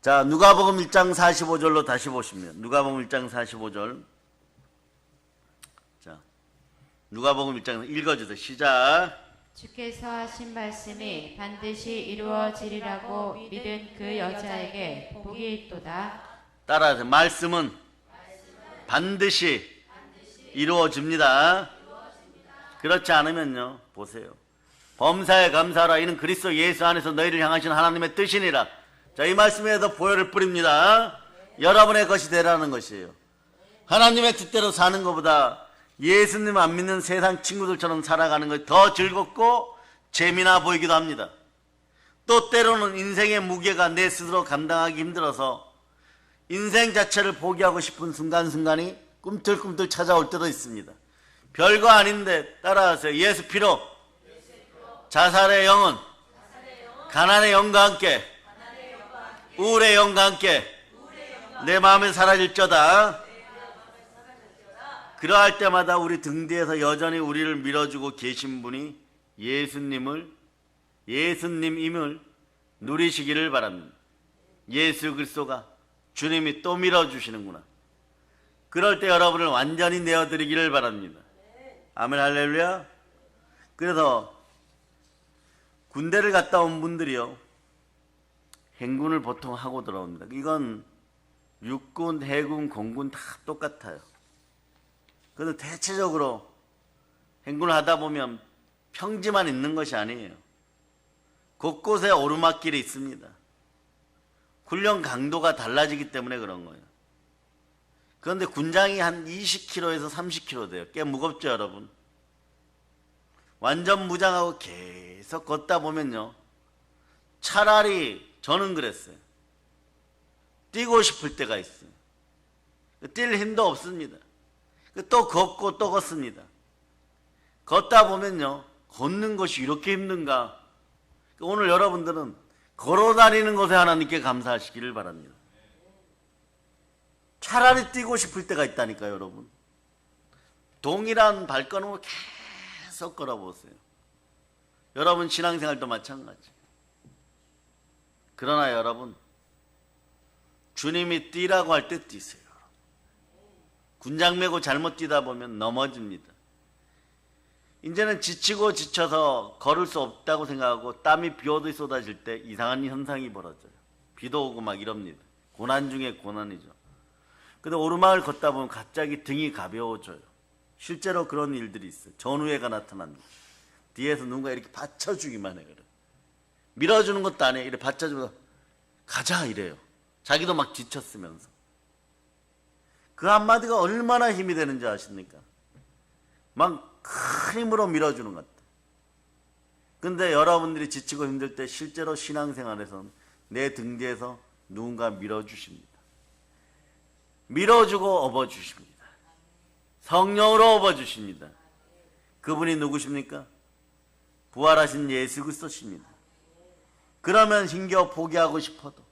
자, 누가복음 1장 45절로 다시 보시면, 누가복음 1장 45절. 자, 누가복음 1장 읽어주세요. 시작. 주께서 하신 말씀이 반드시 이루어지리라고 믿은 그 여자에게 복이 있도다. 따라하세요. 말씀은 반드시 이루어집니다. 그렇지 않으면요, 보세요. 범사에 감사하라. 이는 그리스도 예수 안에서 너희를 향하신 하나님의 뜻이니라. 자, 이 말씀에도 보혈을 뿌립니다. 여러분의 것이 되라는 것이에요. 하나님의 뜻대로 사는 것보다 예수님 안 믿는 세상 친구들처럼 살아가는 것이 더 즐겁고 재미나 보이기도 합니다. 또 때로는 인생의 무게가 내 스스로 감당하기 힘들어서 인생 자체를 포기하고 싶은 순간순간이 꿈틀꿈틀 찾아올 때도 있습니다. 별거 아닌데 따라하세요. 예수 피로 자살의 영은 가난의 영과 함께 우울의 영과 함께 내 마음에 사라질저다. 그러할 때마다 우리 등 뒤에서 여전히 우리를 밀어주고 계신 분이 예수님임을 누리시기를 바랍니다. 예수 그리스도가 주님이 또 밀어주시는구나. 그럴 때 여러분을 완전히 내어드리기를 바랍니다. 아멘 할렐루야. 그래서 군대를 갔다 온 분들이요, 행군을 보통 하고 들어옵니다. 이건 육군, 해군, 공군 다 똑같아요. 그런데 대체적으로 행군을 하다 보면 평지만 있는 것이 아니에요. 곳곳에 오르막길이 있습니다. 훈련 강도가 달라지기 때문에 그런 거예요. 그런데 군장이 한 20kg에서 30kg 돼요. 꽤 무겁죠, 여러분? 완전 무장하고 계속 걷다 보면요, 차라리 저는 그랬어요. 뛰고 싶을 때가 있어요. 뛸 힘도 없습니다. 또 걷고 또 걷습니다. 걷다 보면요, 걷는 것이 이렇게 힘든가? 오늘 여러분들은 걸어다니는 것에 하나님께 감사하시기를 바랍니다. 차라리 뛰고 싶을 때가 있다니까요, 여러분. 동일한 발걸음을 계속 걸어보세요. 여러분 신앙생활도 마찬가지. 그러나 여러분, 주님이 뛰라고 할 때 뛰세요. 군장 메고 잘못 뛰다 보면 넘어집니다. 이제는 지치고 지쳐서 걸을 수 없다고 생각하고 땀이 비오듯이 쏟아질 때 이상한 현상이 벌어져요. 비도 오고 막 이럽니다. 고난 중에 고난이죠. 근데 오르막을 걷다 보면 갑자기 등이 가벼워져요. 실제로 그런 일들이 있어요. 전우회가 나타납니다. 뒤에서 누군가 이렇게 받쳐주기만 해요. 밀어주는 것도 아니에요. 이렇게 받쳐주면서 가자 이래요. 자기도 막 지쳤으면서. 그 한마디가 얼마나 힘이 되는지 아십니까? 막 큰 힘으로 밀어주는 것 같아요. 근데 여러분들이 지치고 힘들 때 실제로 신앙생활에서는 내 등 뒤에서 누군가 밀어주십니다. 밀어주고 업어주십니다. 성령으로 업어주십니다. 그분이 누구십니까? 부활하신 예수 그리스도십니다. 그러면 힘겨워 포기하고 싶어도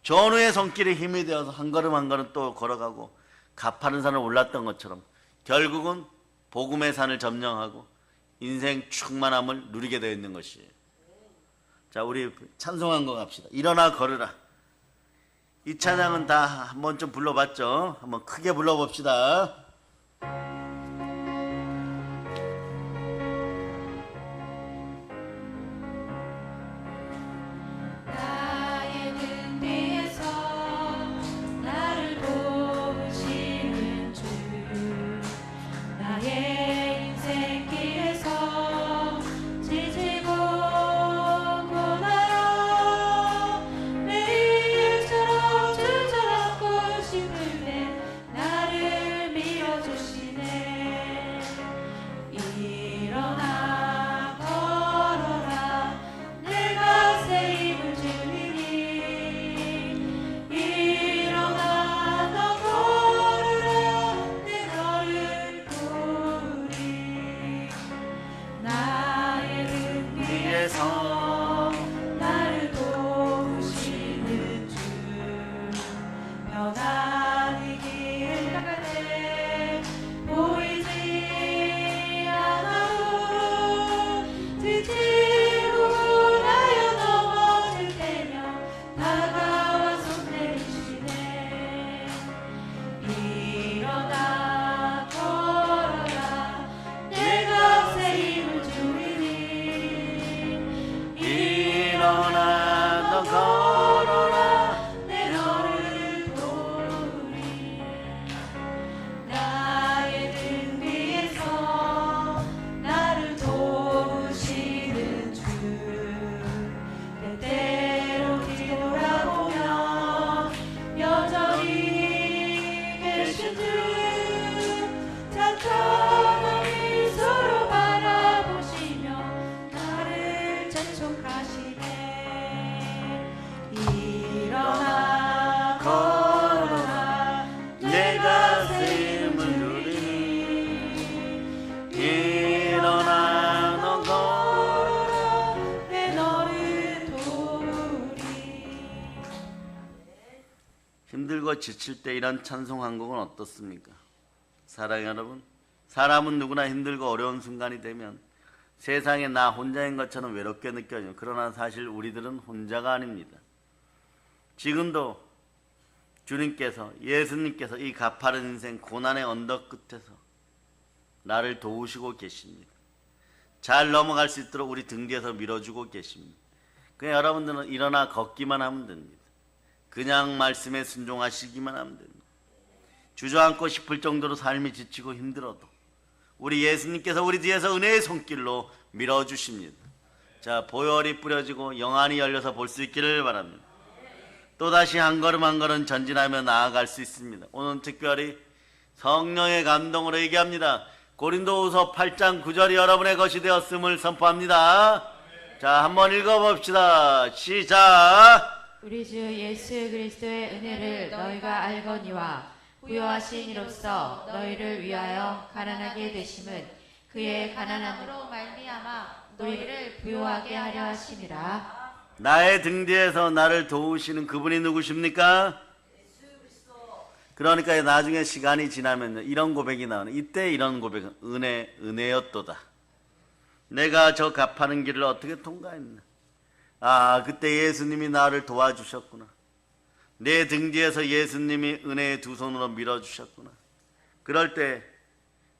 전우의 손길에 힘이 되어서 한 걸음 한 걸음 또 걸어가고 가파른 산을 올랐던 것처럼 결국은 복음의 산을 점령하고 인생 충만함을 누리게 되어 있는 것이에요. 자, 우리 찬송한 거 갑시다. 일어나 걸으라. 이 찬양은 다 한번 좀 불러봤죠? 한번 크게 불러봅시다. 힘들고 지칠 때 이런 찬송 한 곡은 어떻습니까? 사랑하는 여러분, 사람은 누구나 힘들고 어려운 순간이 되면 세상에 나 혼자인 것처럼 외롭게 느껴져요. 그러나 사실 우리들은 혼자가 아닙니다. 지금도 주님께서, 예수님께서 이 가파른 인생 고난의 언덕 끝에서 나를 도우시고 계십니다. 잘 넘어갈 수 있도록 우리 등 뒤에서 밀어주고 계십니다. 그냥 여러분들은 일어나 걷기만 하면 됩니다. 그냥 말씀에 순종하시기만 하면 됩니다. 주저앉고 싶을 정도로 삶이 지치고 힘들어도 우리 예수님께서 우리 뒤에서 은혜의 손길로 밀어주십니다. 자, 보혈이 뿌려지고 영안이 열려서 볼 수 있기를 바랍니다. 또다시 한 걸음 한 걸음 전진하며 나아갈 수 있습니다. 오늘 특별히 성령의 감동으로 얘기합니다. 고린도후서 8장 9절이 여러분의 것이 되었음을 선포합니다. 자, 한번 읽어봅시다. 시작. 우리 주 예수 그리스도의 은혜를 너희가 알거니와 부요하신 이로써 너희를 위하여 가난하게 되심은 그의 가난함으로 말미암아 너희를 부요하게 하려 하심이라. 나의 등 뒤에서 나를 도우시는 그분이 누구십니까? 그러니까 나중에 시간이 지나면 이런 고백이 나오네. 이때 이런 고백은 은혜였도다. 내가 저 갚하는 길을 어떻게 통과했나. 아, 그때 예수님이 나를 도와주셨구나. 내 등 뒤에서 예수님이 은혜의 두 손으로 밀어주셨구나. 그럴 때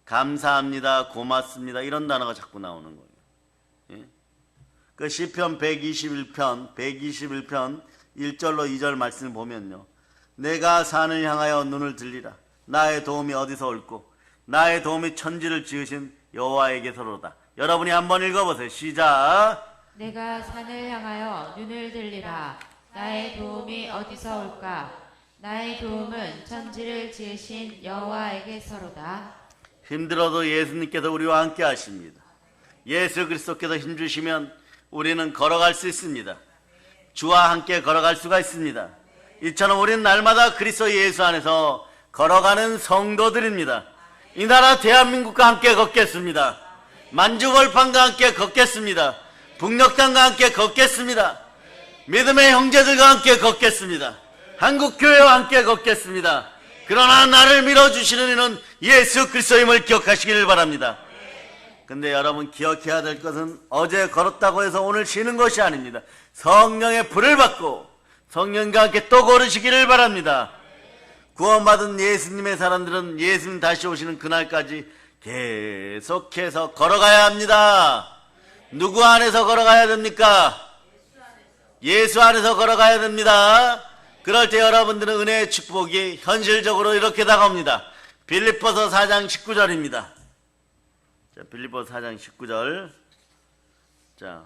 감사합니다, 고맙습니다 이런 단어가 자꾸 나오는 거예요. 예? 그 시편 121편 1절로 2절 말씀을 보면요, 내가 산을 향하여 눈을 들리라. 나의 도움이 어디서 올꼬? 나의 도움이 천지를 지으신 여호와에게서로다. 여러분이 한번 읽어보세요. 시작. 내가 산을 향하여 눈을 들리라. 나의 도움이 어디서 올까? 나의 도움은 천지를 지으신 여호와에게서로다. 힘들어도 예수님께서 우리와 함께 하십니다. 예수 그리스도께서 힘주시면 우리는 걸어갈 수 있습니다. 주와 함께 걸어갈 수가 있습니다. 이처럼 우리는 날마다 그리스도 예수 안에서 걸어가는 성도들입니다. 이 나라 대한민국과 함께 걷겠습니다. 만주벌판과 함께 걷겠습니다. 북녘땅과 함께 걷겠습니다. 믿음의 형제들과 함께 걷겠습니다. 한국교회와 함께 걷겠습니다. 그러나 나를 밀어주시는 이는 예수 그리스도임을 기억하시기를 바랍니다. 근데 여러분 기억해야 될 것은 어제 걸었다고 해서 오늘 쉬는 것이 아닙니다. 성령의 불을 받고 성령과 함께 또 걸으시기를 바랍니다. 구원받은 예수님의 사람들은 예수님 다시 오시는 그날까지 계속해서 걸어가야 합니다. 누구 안에서 걸어가야 됩니까? 예수 안에서 걸어가야 됩니다. 그럴 때 여러분들은 은혜의 축복이 현실적으로 이렇게 다가옵니다. 빌립보서 4장 19절입니다. 자, 빌립보서 4장 19절. 자,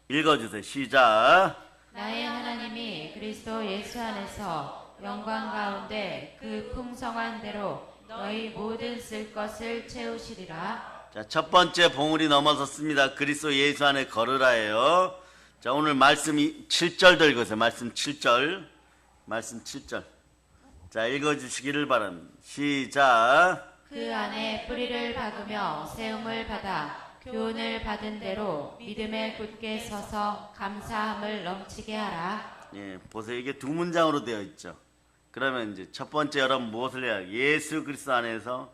읽어주세요. 시작. 나의 하나님이 그리스도 예수 안에서 영광 가운데 그 풍성한 대로 너희 모든 쓸 것을 채우시리라. 자, 첫 번째 봉우리 넘어섰습니다. 그리스도 예수 안에 걸으라예요. 자, 오늘 말씀이 7절 읽으세요. 말씀 7절. 말씀 7절. 자, 읽어주시기를 바랍니다. 시작. 그 안에 뿌리를 박으며 세움을 받아 교훈을 받은 대로 믿음에 굳게 서서 감사함을 넘치게 하라. 예, 보세요. 이게 두 문장으로 되어 있죠. 그러면 이제 첫 번째 여러분 무엇을 해야? 예수 그리스도 안에서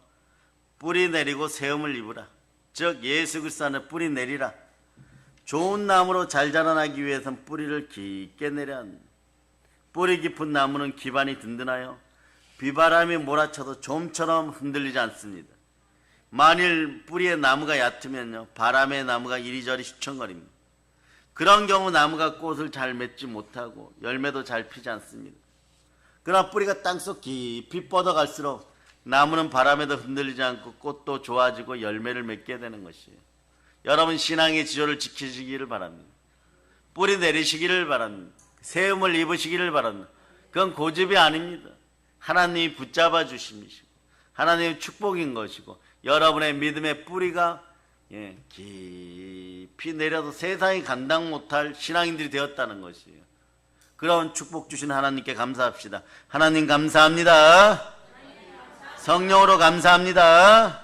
뿌리 내리고 세움을 입으라. 즉 예수 그리스도 안에 뿌리 내리라. 좋은 나무로 잘 자라나기 위해서는 뿌리를 깊게 내려야 합니다. 뿌리 깊은 나무는 기반이 든든하여 비바람이 몰아쳐도 좀처럼 흔들리지 않습니다. 만일 뿌리의 나무가 얕으면요, 바람의 나무가 이리저리 휘청거립니다. 그런 경우 나무가 꽃을 잘 맺지 못하고 열매도 잘 피지 않습니다. 그러나 뿌리가 땅속 깊이 뻗어갈수록 나무는 바람에도 흔들리지 않고 꽃도 좋아지고 열매를 맺게 되는 것이에요. 여러분 신앙의 지조를 지키시기를 바랍니다. 뿌리 내리시기를 바랍니다. 세움을 입으시기를 바랍니다. 그건 고집이 아닙니다. 하나님이 붙잡아 주심이시고 하나님의 축복인 것이고 여러분의 믿음의 뿌리가 깊이 내려도 세상이 감당 못할 신앙인들이 되었다는 것이에요. 그런 축복 주신 하나님께 감사합시다. 하나님 감사합니다. 성령으로 감사합니다.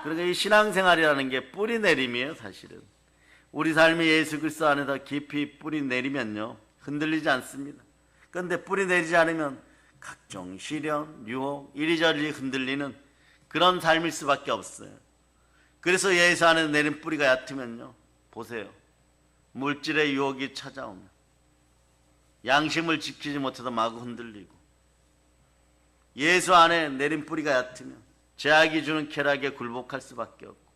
그러니까 이 신앙생활이라는 게 뿌리 내림이에요. 사실은 우리 삶이 예수 그리스도 안에서 깊이 뿌리 내리면요 흔들리지 않습니다. 그런데 뿌리 내리지 않으면 각종 시련, 유혹, 이리저리 흔들리는 그런 삶일 수밖에 없어요. 그래서 예수 안에 내린 뿌리가 얕으면요 보세요, 물질의 유혹이 찾아오면 양심을 지키지 못해서 마구 흔들리고, 예수 안에 내린 뿌리가 얕으면 죄악이 주는 쾌락에 굴복할 수밖에 없고,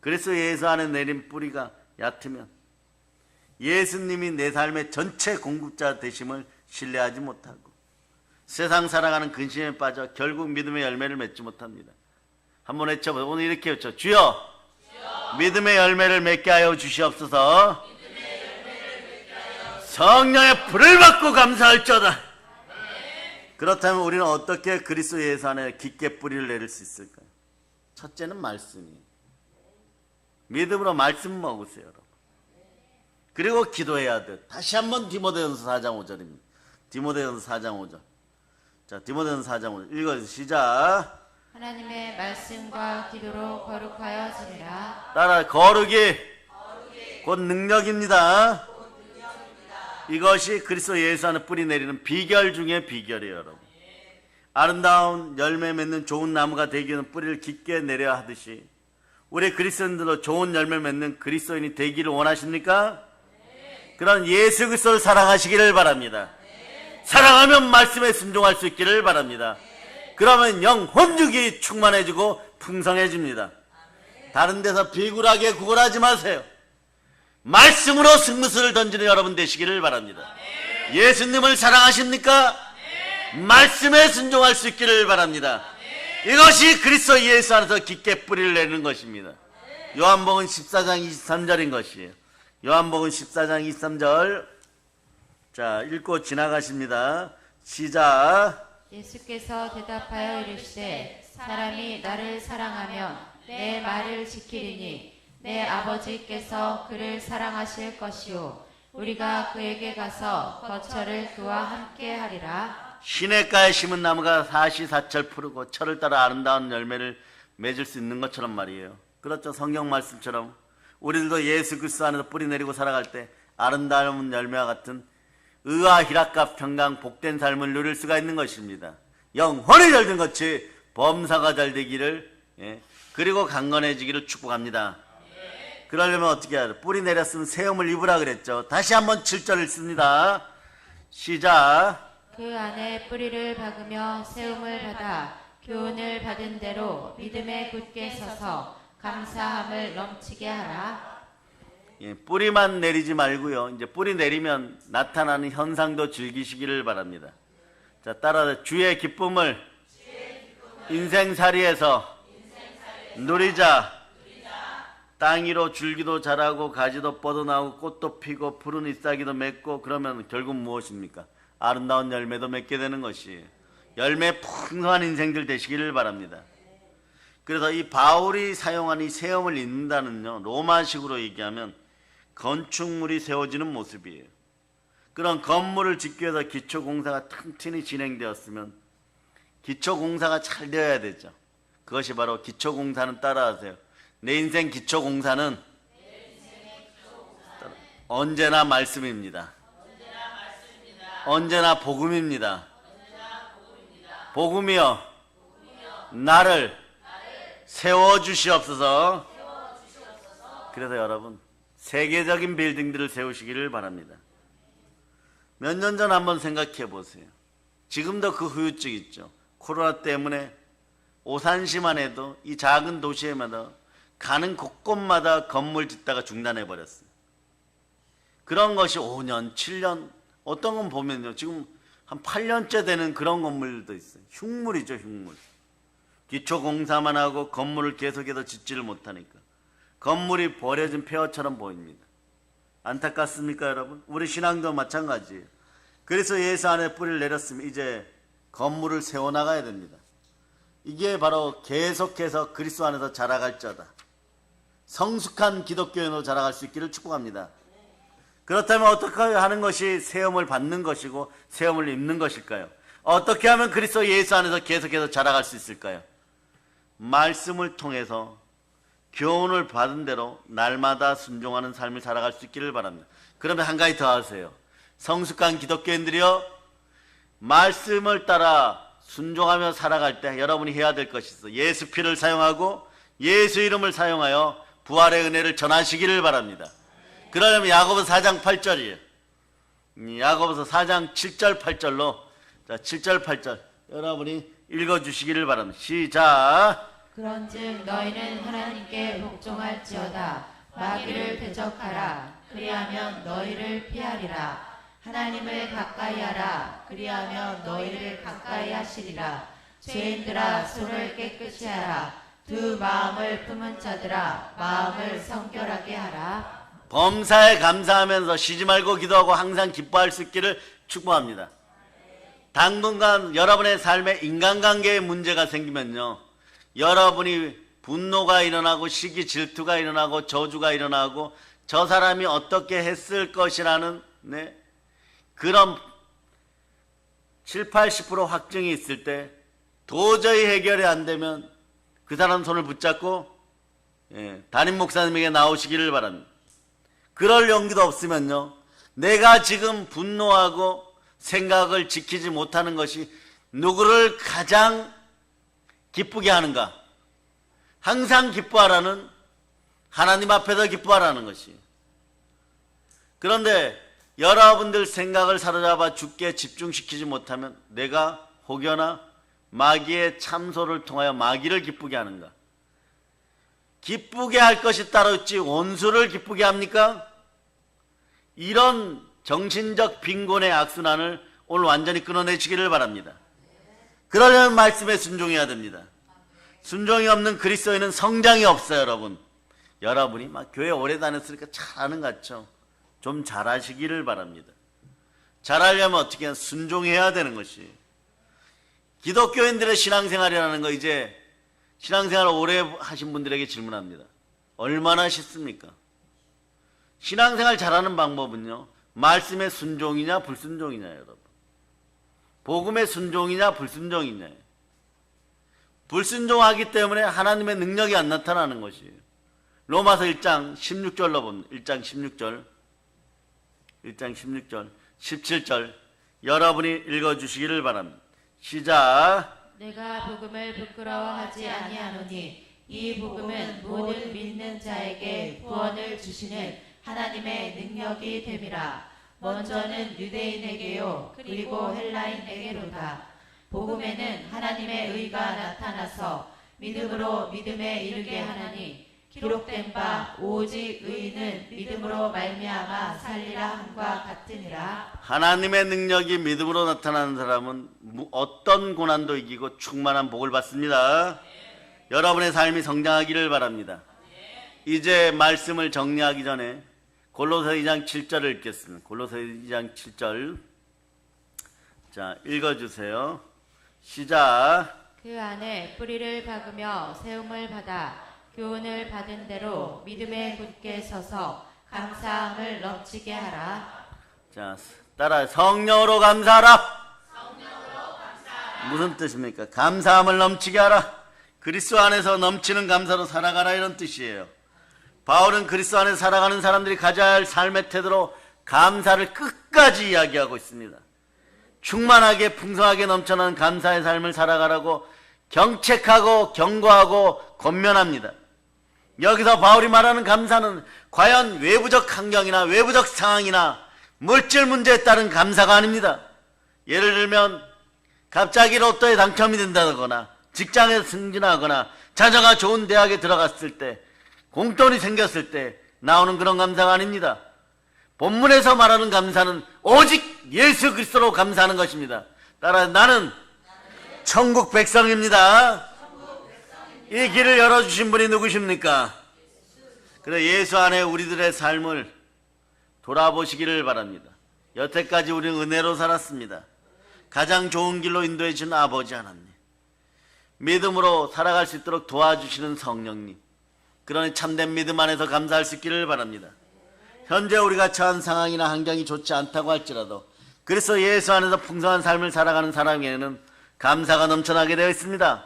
그래서 예수 안에 내린 뿌리가 얕으면 예수님이 내 삶의 전체 공급자 되심을 신뢰하지 못하고 세상 살아가는 근심에 빠져 결국 믿음의 열매를 맺지 못합니다. 한번 외쳐보세요. 오늘 이렇게 외쳐. 주여, 믿음의 열매를 맺게 하여 주시옵소서. 성령의 불을 받고 감사할지어다. 그렇다면 우리는 어떻게 그리스도 예수 안에 깊게 뿌리를 내릴 수 있을까요? 첫째는 말씀이에요. 믿음으로 말씀 먹으세요, 여러분. 그리고 기도해야 돼요. 다시 한번 디모데전서 4장 5절입니다. 디모데전서 4장 5절. 자, 디모데전서 4장 5절 읽어주세요. 시작. 하나님의 말씀과 기도로 거룩하여 지내라. 따라 거룩이 곧 능력입니다. 이것이 그리스도 예수 안에 뿌리 내리는 비결 중에 비결이에요, 여러분. 아름다운 열매 맺는 좋은 나무가 되기 위해서는 뿌리를 깊게 내려야 하듯이 우리 그리스도인들도 좋은 열매 맺는 그리스도인이 되기를 원하십니까? 그런 예수 그리스도를 사랑하시기를 바랍니다. 사랑하면 말씀에 순종할 수 있기를 바랍니다. 그러면 영혼육이 충만해지고 풍성해집니다. 다른 데서 비굴하게 구걸하지 마세요. 말씀으로 승부수를 던지는 여러분 되시기를 바랍니다. 예수님을 사랑하십니까? 말씀에 순종할 수 있기를 바랍니다. 이것이 그리스도 예수 안에서 깊게 뿌리를 내리는 것입니다. 요한복음 14장 23절인 것이에요. 요한복음 14장 23절. 자, 읽고 지나가십니다. 시작. 예수께서 대답하여 이르시되 사람이 나를 사랑하면 내 말을 지키리니 내 아버지께서 그를 사랑하실 것이요 우리가 그에게 가서 거처를 그와 함께 하리라. 시냇가에 심은 나무가 사시사철 푸르고 철을 따라 아름다운 열매를 맺을 수 있는 것처럼 말이에요. 그렇죠. 성경 말씀처럼 우리들도 예수 그리스도 안에서 뿌리 내리고 살아갈 때 아름다운 열매와 같은 의와 희락과 평강 복된 삶을 누릴 수가 있는 것입니다. 영혼이 잘 된 것이 범사가 잘 되기를, 그리고 강건해지기를 축복합니다. 그러려면 어떻게 해야 돼? 뿌리 내렸으면 세움을 입으라 그랬죠. 다시 한번 7절 읽습니다. 시작. 그 안에 뿌리를 박으며 세움을 받아 교훈을 받은 대로 믿음에 굳게 서서 감사함을 넘치게 하라. 뿌리만 내리지 말고요. 이제 뿌리 내리면 나타나는 현상도 즐기시기를 바랍니다. 자, 따라서 주의 기쁨을 인생살이에서 누리자. 땅 위로 줄기도 자라고 가지도 뻗어나오고 꽃도 피고 푸른 잎사귀도 맺고 그러면 결국 무엇입니까? 아름다운 열매도 맺게 되는 것이에요. 열매 풍성한 인생들 되시기를 바랍니다. 그래서 이 바울이 사용한 이 세움을 잇는다는요, 로마식으로 얘기하면 건축물이 세워지는 모습이에요. 그런 건물을 짓기 위해서 기초공사가 튼튼히 진행되었으면 기초공사가 잘 되어야 되죠. 그것이 바로 기초공사는 따라하세요. 내 인생 기초공사는 언제나 말씀입니다. 언제나 복음입니다. 복음이여 나를 세워주시옵소서. 그래서 여러분 세계적인 빌딩들을 세우시기를 바랍니다. 몇 년 전 한번 생각해 보세요. 지금도 그 후유증 있죠. 코로나 때문에 오산시만 해도 이 작은 도시에마다 가는 곳곳마다 건물 짓다가 중단해 버렸어요. 그런 것이 5년, 7년, 어떤 건 보면요, 지금 한 8년째 되는 그런 건물도 있어요. 흉물이죠, 흉물. 기초공사만 하고 건물을 계속해서 짓지를 못하니까 건물이 버려진 폐허처럼 보입니다. 안타깝습니까, 여러분? 우리 신앙도 마찬가지예요. 그래서 예수 안에 뿌리를 내렸으면 이제 건물을 세워나가야 됩니다. 이게 바로 계속해서 그리스도 안에서 자라갈 자다. 성숙한 기독교인으로 자라갈 수 있기를 축복합니다. 그렇다면 어떻게 하는 것이 세움을 받는 것이고 세움을 입는 것일까요? 어떻게 하면 그리스도 예수 안에서 계속해서 자라갈 수 있을까요? 말씀을 통해서 교훈을 받은 대로 날마다 순종하는 삶을 살아갈 수 있기를 바랍니다. 그러면 한 가지 더 하세요. 성숙한 기독교인들이요, 말씀을 따라 순종하며 살아갈 때 여러분이 해야 될 것이 있어. 예수 피를 사용하고 예수 이름을 사용하여 부활의 은혜를 전하시기를 바랍니다. 그러려면 야고보서 4장 8절이에요. 야고보서 4장 7절 8절로, 자, 7절 8절 여러분이 읽어주시기를 바랍니다. 시작. 그런즉 너희는 하나님께 복종할지어다. 마귀를 대적하라. 그리하면 너희를 피하리라. 하나님을 가까이하라. 그리하면 너희를 가까이 하시리라. 죄인들아 손을 깨끗이 하라. 두 마음을 품은 자들아 마음을 성결하게 하라. 범사에 감사하면서 쉬지 말고 기도하고 항상 기뻐할 수 있기를 축복합니다. 당분간 여러분의 삶에 인간관계에 문제가 생기면요, 여러분이 분노가 일어나고 시기 질투가 일어나고 저주가 일어나고 저 사람이 어떻게 했을 것이라는 그런 70~80% 확증이 있을 때 도저히 해결이 안 되면 그 사람 손을 붙잡고 담임 목사님에게 나오시기를 바랍니다. 그럴 용기도 없으면요, 내가 지금 분노하고 생각을 지키지 못하는 것이 누구를 가장 기쁘게 하는가? 항상 기뻐하라는, 하나님 앞에서 기뻐하라는 것이. 그런데 여러분들 생각을 사로잡아 주께 집중시키지 못하면 내가 혹여나 마귀의 참소를 통하여 마귀를 기쁘게 하는가? 기쁘게 할 것이 따로 있지 원수를 기쁘게 합니까? 이런 정신적 빈곤의 악순환을 오늘 완전히 끊어내시기를 바랍니다. 그러려면 말씀에 순종해야 됩니다. 순종이 없는 그리스도인은 성장이 없어요. 여러분이 막 교회 오래 다녔으니까 잘하는 것 같죠? 좀 잘하시기를 바랍니다. 잘하려면 어떻게 해야 순종해야 되는 것이. 기독교인들의 신앙생활이라는 거, 이제 신앙생활 오래 하신 분들에게 질문합니다. 얼마나 쉽습니까? 신앙생활 잘하는 방법은요, 말씀의 순종이냐 불순종이냐, 여러분. 복음의 순종이냐 불순종이냐. 불순종하기 때문에 하나님의 능력이 안 나타나는 것이에요. 로마서 1장 16절로 봅니다. 1장 16절 17절 여러분이 읽어주시기를 바랍니다. 시작. 내가 복음을 부끄러워하지 아니하노니 이 복음은 모든 믿는 자에게 구원을 주시는 하나님의 능력이 됨이라. 먼저는 유대인에게요 그리고 헬라인에게로다. 복음에는 하나님의 의가 나타나서 믿음으로 믿음에 이르게 하나니 기록된 바 오직 의인은 믿음으로 말미암아 살리라 함과 같으니라. 하나님의 능력이 믿음으로 나타나는 사람은 어떤 고난도 이기고 충만한 복을 받습니다. 여러분의 삶이 성장하기를 바랍니다. 이제 말씀을 정리하기 전에 골로새 2장 7절을 읽겠습니다. 골로새 2장 7절. 자, 읽어주세요. 시작. 그 안에 뿌리를 박으며 세움을 받아 교훈을 받은 대로 믿음에 굳게 서서 감사함을 넘치게 하라. 자, 따라 성령으로 감사하라. 무슨 뜻입니까? 감사함을 넘치게 하라. 그리스도 안에서 넘치는 감사로 살아가라, 이런 뜻이에요. 바울은 그리스도 안에서 살아가는 사람들이 가져야 할 삶의 태도로 감사를 끝까지 이야기하고 있습니다. 충만하게 풍성하게 넘쳐나는 감사의 삶을 살아가라고 경책하고 경고하고 권면합니다. 여기서 바울이 말하는 감사는 과연 외부적 환경이나 외부적 상황이나 물질 문제에 따른 감사가 아닙니다. 예를 들면 갑자기 로또에 당첨이 된다거나 직장에서 승진하거나 자녀가 좋은 대학에 들어갔을 때, 공돈이 생겼을 때 나오는 그런 감사가 아닙니다. 본문에서 말하는 감사는 오직 예수 그리스도로 감사하는 것입니다. 따라 나는 천국 백성입니다. 이 길을 열어주신 분이 누구십니까? 그래, 예수 안에 우리들의 삶을 돌아보시기를 바랍니다. 여태까지 우리는 은혜로 살았습니다. 가장 좋은 길로 인도해 주신 아버지 하나님, 믿음으로 살아갈 수 있도록 도와주시는 성령님, 그러니 참된 믿음 안에서 감사할 수 있기를 바랍니다. 현재 우리가 처한 상황이나 환경이 좋지 않다고 할지라도 그래서 예수 안에서 풍성한 삶을 살아가는 사람에게는 감사가 넘쳐나게 되어 있습니다.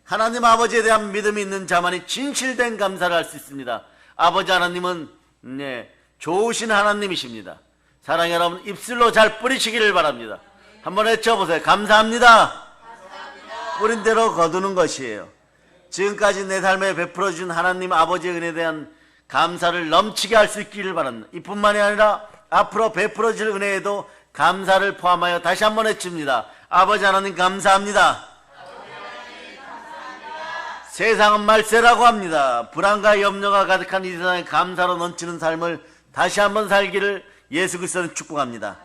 하나님 아버지에 대한 믿음이 있는 자만이 진실된 감사를 할 수 있습니다. 아버지 하나님은 좋으신 하나님이십니다. 사랑해 여러분, 입술로 잘 뿌리시기를 바랍니다. 한번 외쳐보세요. 감사합니다. 뿌린 대로 거두는 것이에요. 지금까지 내 삶에 베풀어 준 하나님 아버지의 은혜에 대한 감사를 넘치게 할 수 있기를 바랍니다. 이뿐만이 아니라 앞으로 베풀어 줄 은혜에도 감사를 포함하여 다시 한번 외칩니다. 아버지 하나님 감사합니다. 세상은 말세라고 합니다. 불안과 염려가 가득한 이 세상에 감사로 넘치는 삶을 다시 한번 살기를 예수 그리스도는 축복합니다.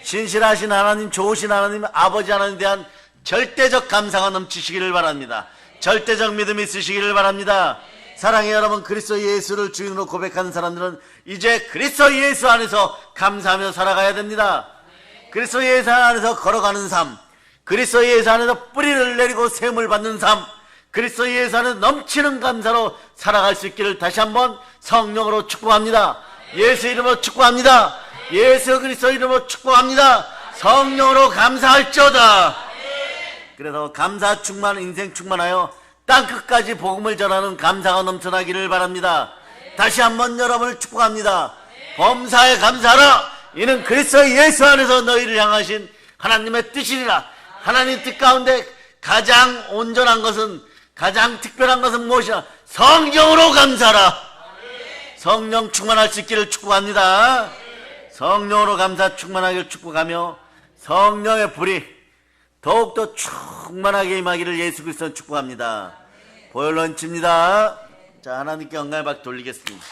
신실하신 하나님, 좋으신 하나님, 아버지 하나님에 대한 절대적 감사가 넘치시기를 바랍니다. 절대적 믿음이 있으시기를 바랍니다. 사랑해 여러분, 그리스도 예수를 주인으로 고백하는 사람들은 이제 그리스도 예수 안에서 감사하며 살아가야 됩니다. 그리스도 예수 안에서 걸어가는 삶, 그리스도 예수 안에서 뿌리를 내리고 세움을 받는 삶, 그리스도 예수 안에 넘치는 감사로 살아갈 수 있기를 다시 한번 성령으로 축복합니다. 예수 이름으로 축복합니다. 예수 그리스도 이름으로 축복합니다. 성령으로 감사할지어다. 그래서 감사 충만, 인생 충만하여 땅끝까지 복음을 전하는 감사가 넘쳐나기를 바랍니다. 다시 한번 여러분을 축복합니다. 범사에 감사하라. 이는 그리스도 예수 안에서 너희를 향하신 하나님의 뜻이니라. 하나님 뜻 가운데 가장 온전한 것은, 가장 특별한 것은 무엇이냐? 성령으로 감사하라. 성령 충만할 수 있기를 축복합니다. 성령으로 감사 충만하기를 축복하며 성령의 불이 더욱더 충만하게 임하기를 예수 그리스도 축복합니다. 보혈 런치입니다. 자, 하나님께 영광의 박 돌리겠습니다.